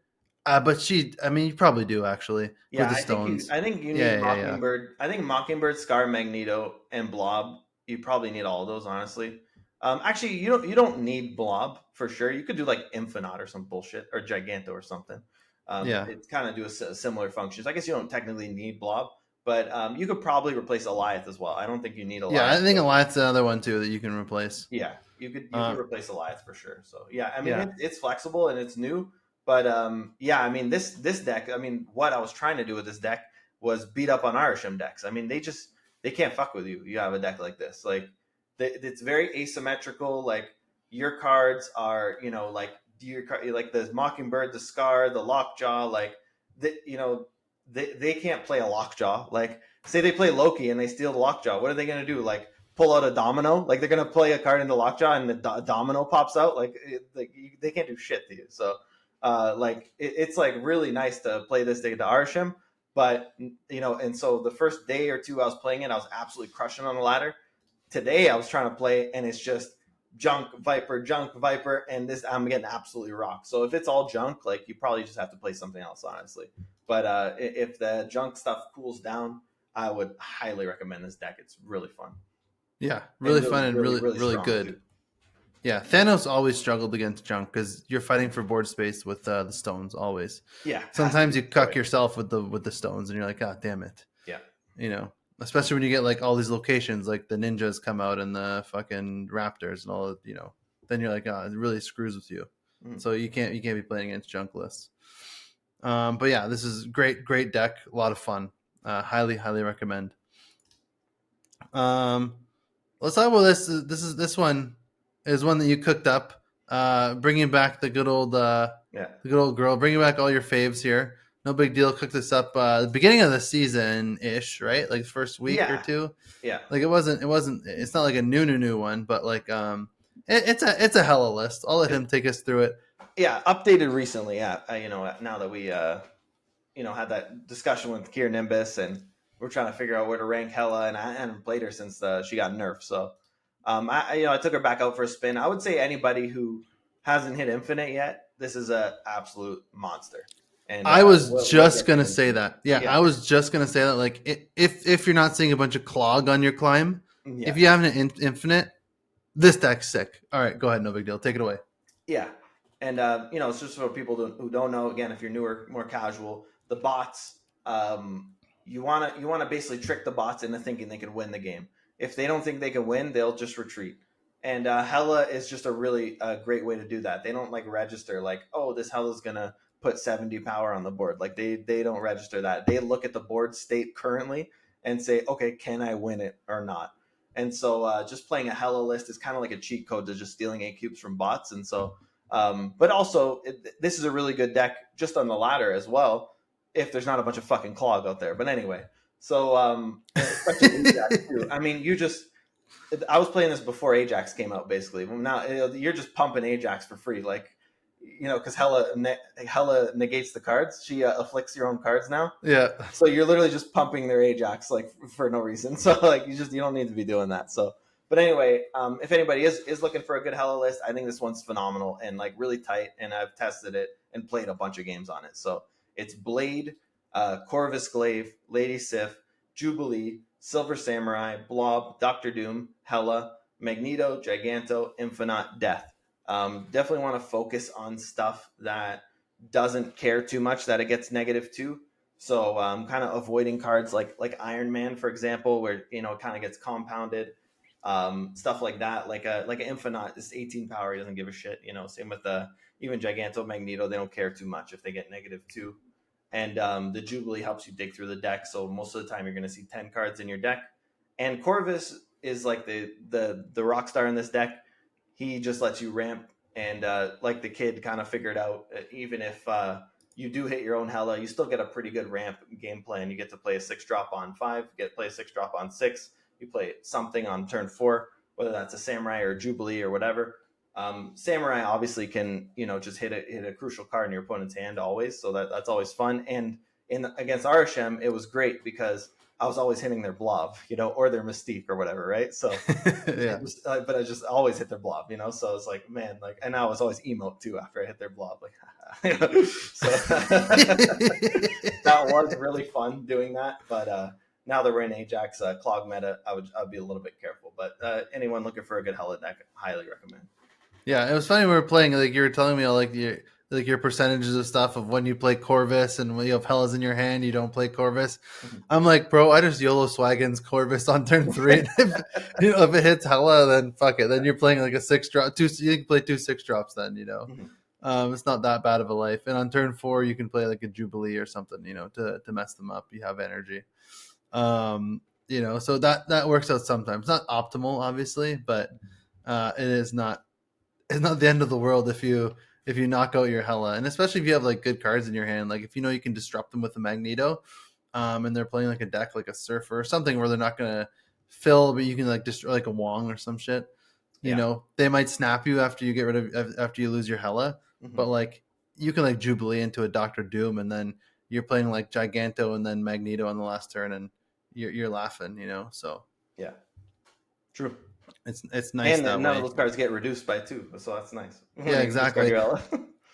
S1: but you probably do actually
S3: Yeah,
S1: with the stones.
S3: I think you need
S1: Yeah.
S3: Mockingbird. I think Mockingbird, Scar, Magneto, and Blob. You probably need all of those, honestly. Actually, you don't need Blob for sure. You could do like Infinite or some bullshit, or Giganto or something.
S1: Yeah.
S3: It kind of do similar functions. I guess you don't technically need Blob, but you could probably replace Eliath as well. I don't think you need
S1: Yeah,
S3: Eliath.
S1: I think Alliance another one too that you can replace.
S3: Yeah, you could replace Elias for sure. So yeah, I mean
S1: Yeah.
S3: it's flexible and it's new, but yeah, I mean this deck. I mean what I was trying to do with this deck was beat up on Irisham decks. I mean they they can't fuck with you. You have a deck like this. Like it's very asymmetrical. Like your cards are, like like the Mockingbird, the Scar, the Lockjaw. Like they can't play a Lockjaw. Like say they play Loki and they steal the Lockjaw. What are they gonna do? Like pull out a domino? Like they're gonna play a card into Lockjaw and the domino pops out? They can't do shit to you. So it's like really nice to play this day to Arsham. But and so the first day or two I was playing it, I was absolutely crushing on the ladder. Today I was trying to play and it's just junk viper, and this I'm getting absolutely rocked. So if it's all junk, like you probably just have to play something else, honestly. But if the junk stuff cools down, I would highly recommend this deck. It's really fun.
S1: Yeah, really fun and
S3: really,
S1: really really
S3: strong,
S1: good.
S3: too.
S1: Yeah, Thanos always struggled against junk because you're fighting for board space with the stones always.
S3: Yeah.
S1: Sometimes you cuck yourself with the stones, and you're like, God damn it.
S3: Yeah.
S1: Especially when you get like all these locations, like the ninjas come out and the fucking raptors and all. Then you're like, oh, it really screws with you. So you can't be playing against junk lists. But yeah, this is great deck, a lot of fun. Highly recommend. Let's talk about this. This one is one that you cooked up, bringing back the good old girl, bringing back all your faves here. No big deal. Cooked this up the beginning of the season ish, right? Like first week or two.
S3: Yeah.
S1: Like it wasn't. It's not like a new one, but like it's a hella list. I'll let him take us through it.
S3: Yeah, updated recently. Yeah, now that we had that discussion with Kier Nimbus and we're trying to figure out where to rank Hella, and I haven't played her since she got nerfed. So, I took her back out for a spin. I would say anybody who hasn't hit Infinite yet, this is a absolute monster. And
S1: I was just gonna say that. Yeah, I was just gonna say that. Like, if you're not seeing a bunch of clog on your climb, if you have an Infinite, this deck's sick. All right, go ahead. No big deal. Take it away.
S3: Yeah, and it's just for people who don't know. Again, if you're newer, more casual, the bots. You want to basically trick the bots into thinking they can win the game. If they don't think they can win, they'll just retreat. And Hella is just a really great way to do that. They don't like register like, oh, this Hella's gonna put 70 power on the board. Like they don't register that. They look at the board state currently and say, okay, can I win it or not? And so just playing a Hella list is kind of like a cheat code to just stealing 8 cubes from bots. And so, but also this is a really good deck just on the ladder as well, if there's not a bunch of fucking clog out there. But anyway, so Ajax too. I mean, I was playing this before Ajax came out, basically. Now you're just pumping Ajax for free, like, because Hella negates the cards. She afflicts your own cards now.
S1: Yeah.
S3: So you're literally just pumping their Ajax like for no reason. So like you don't need to be doing that. So, but anyway, if anybody is looking for a good Hella list, I think this one's phenomenal and like really tight. And I've tested it and played a bunch of games on it. So it's Blade, Corvus Glaive, Lady Sif, Jubilee, Silver Samurai, Blob, Doctor Doom, Hella, Magneto, Giganto, Infinite, Death. Definitely want to focus on stuff that doesn't care too much that it gets negative to. So kind of avoiding cards like Iron Man, for example, where it kind of gets compounded. Stuff like that, like an Infinite is 18 power, he doesn't give a shit. Same with even Giganto, Magneto, they don't care too much if they get negative 2. And the Jubilee helps you dig through the deck, so most of the time you're going to see 10 cards in your deck. And Corvus is like the rock star in this deck. He just lets you ramp, and like the kid kind of figured out, even if you do hit your own Hella, you still get a pretty good ramp game plan. You get to play a 6-drop on 5, you get to play a 6-drop on 6, you play something on turn 4, whether that's a Samurai or Jubilee or whatever. Samurai obviously can just hit a crucial card in your opponent's hand always, so that's always fun. And against Arashem, it was great because I was always hitting their blob, or their Mystique or whatever, right? So
S1: yeah.
S3: But I just always hit their blob, so it's like, man, like, and I was always emote too after I hit their blob, like so that was really fun doing that. But now that we're in Ajax clog meta, I'd be a little bit careful. But anyone looking for a good Hella deck, highly recommend.
S1: Yeah, it was funny when we were playing. Like you were telling me, like your percentages of stuff of when you play Corvus and when you have Hellas in your hand, you don't play Corvus. Mm-hmm. I'm like, bro, I just YOLO Swaggins Corvus on turn 3. if it hits Hella, then fuck it. Then you're playing like a 6-drop. You can play 2 6-drops then. Mm-hmm. It's not that bad of a life. And on turn 4, you can play like a Jubilee or something. To mess them up. You have energy. So that works out sometimes. Not optimal, obviously, but it is not. It's not the end of the world if you knock out your Hella, and especially if you have like good cards in your hand. Like if you know you can disrupt them with a Magneto, and they're playing like a deck like a Surfer or something where they're not gonna fill, but you can like destroy like a Wong or some shit. They might snap you after you lose your Hella, but like you can like Jubilee into a Doctor Doom, and then you're playing like Giganto and then Magneto on the last turn, and you're laughing. So
S3: yeah, true.
S1: It's nice
S3: and
S1: that
S3: none
S1: way.
S3: of those cards get reduced by 2, so that's nice.
S1: Yeah, exactly.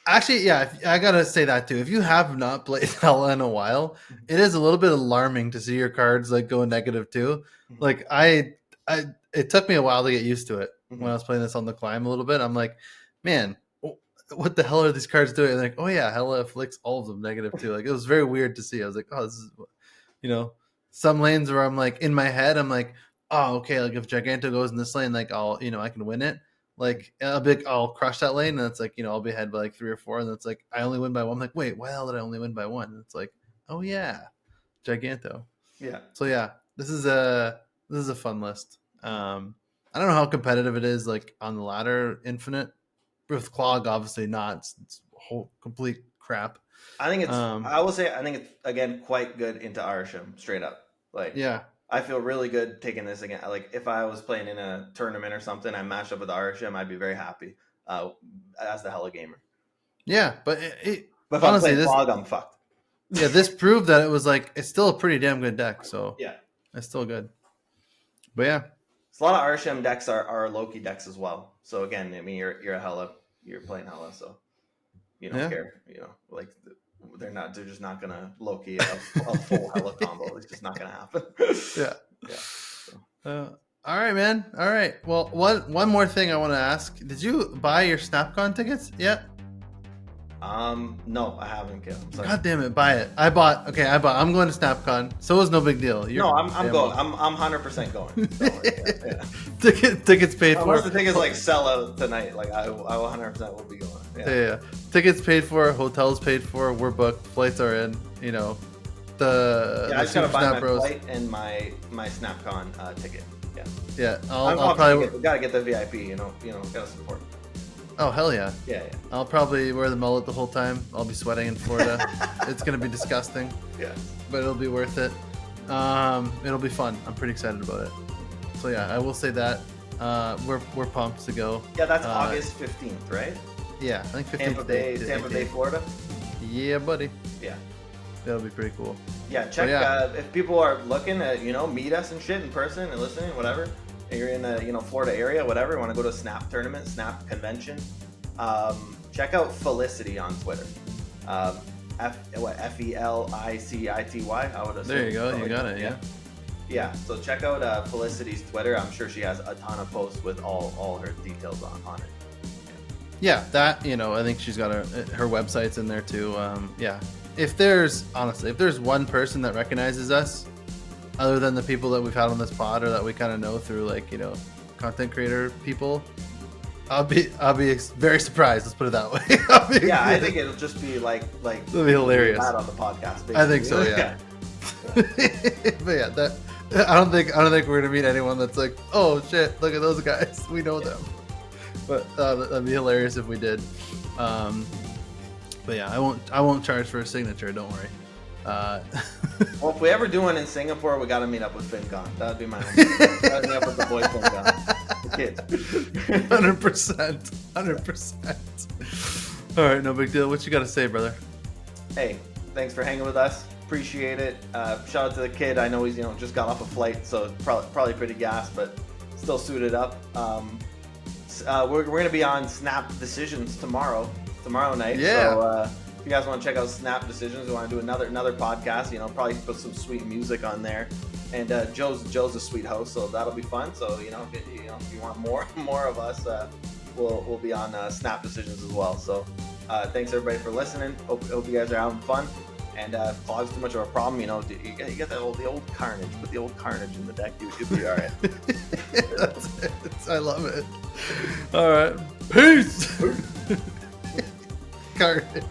S1: Actually, yeah, I gotta say that too. If you have not played Hella in a while, it is a little bit alarming to see your cards like go -2. Like it took me a while to get used to it when I was playing this on the climb a little bit. I'm like, man, what the hell are these cards doing? And like, oh yeah, Hella afflicts all of them -2. Like it was very weird to see. I was like, oh, this is, some lanes where I'm like in my head, I'm like, oh, okay, like if Giganto goes in this lane, like I can win it. Like I'll crush that lane, and it's like I'll be ahead by like 3 or 4, and it's like I only win by 1. I'm like, wait, why the hell did I only win by 1? And it's like, oh yeah, Giganto.
S3: Yeah.
S1: So yeah, this is a fun list. I don't know how competitive it is like on the ladder Infinite. With Clog, obviously not. It's whole complete crap.
S3: I think it's. I will say I think it's again quite good into Arisham straight up. Like
S1: yeah.
S3: I feel really good taking this again. Like if I was playing in a tournament or something, I matched up with Arisham, I'd be very happy as the Hella gamer.
S1: Yeah, but
S3: but if honestly, I'm Fog, I'm fucked.
S1: Yeah, this proved that it was like it's still a pretty damn good deck. So
S3: yeah,
S1: it's still good. But yeah,
S3: so a lot of Arisham decks are Loki decks as well. So again, I mean, you're a Hella, you're playing Hella, so you don't care. Like. They're just not gonna Loki a full Hella combo. It's just not gonna happen.
S1: Yeah.
S3: So.
S1: All right, man. All right. Well, one more thing I want to ask: did you buy your SnapCon tickets yet?
S3: No, I haven't, Kim.
S1: God damn it, buy it. I bought. I'm going to SnapCon, so it was no big deal.
S3: I'm going. I'm 100% going.
S1: Yeah. Tickets paid for.
S3: Unless the tickets like sell out tonight, like I 100% will be going.
S1: Yeah. Tickets paid for, hotels paid for, we're booked, flights are in. I
S3: just gotta buy my flight and my SnapCon ticket. Yeah.
S1: Yeah, I'll probably
S3: gotta get the VIP. Gotta support.
S1: Oh hell yeah.
S3: Yeah.
S1: I'll probably wear the mullet the whole time. I'll be sweating in Florida. It's gonna be disgusting.
S3: Yeah.
S1: But it'll be worth it. It'll be fun. I'm pretty excited about it. So yeah, I will say that. We're pumped to go.
S3: Yeah, that's August 15th, right?
S1: Yeah, I think 15th.
S3: Tampa Bay, Florida.
S1: Yeah, buddy.
S3: Yeah.
S1: That'll be pretty cool.
S3: Yeah, check if people are looking at meet us and shit in person and listening, whatever. And you're in the Florida area, whatever. Want to go to a Snap tournament, Snap convention? Check out Felicity on Twitter. Felicity. I would assume.
S1: There you go. You got it. Yeah.
S3: Yeah. So check out Felicity's Twitter. I'm sure she has a ton of posts with all her details on it.
S1: Yeah, that I think she's got her websites in there too. Yeah. If there's one person that recognizes us, other than the people that we've had on this pod or that we kind of know through content creator people, I'll be very surprised. Let's put it that way.
S3: I think it'll just be like
S1: it'll be hilarious
S3: on the podcast. Basically.
S1: I think so. Yeah. But yeah, I don't think we're gonna meet anyone that's like, oh shit, look at those guys, we know them. But that'd be hilarious if we did. But yeah, I won't charge for a signature. Don't worry.
S3: Well, if we ever do one in Singapore, we got to meet up with FinCon. That'd be my own. Gotta meet up with the boys FinCon, the kids.
S1: 100%. All right, no big deal. What you got to say, brother?
S3: Hey, thanks for hanging with us. Appreciate it. Shout out to the kid. I know he's just got off a flight, so probably pretty gassed, but still suited up. We're gonna be on Snap Decisions tomorrow night.
S1: Yeah.
S3: So if you guys want to check out Snap Decisions, we want to do another podcast. Probably put some sweet music on there. And Joe's a sweet host, so that'll be fun. So if you want more of us, we'll be on Snap Decisions as well. So thanks everybody for listening. Hope you guys are having fun. And if Clog's too much of a problem, you get the old Carnage. Put the old Carnage in the deck. You'll be all right.
S1: That's it. I love it. All right. Peace. Carnage.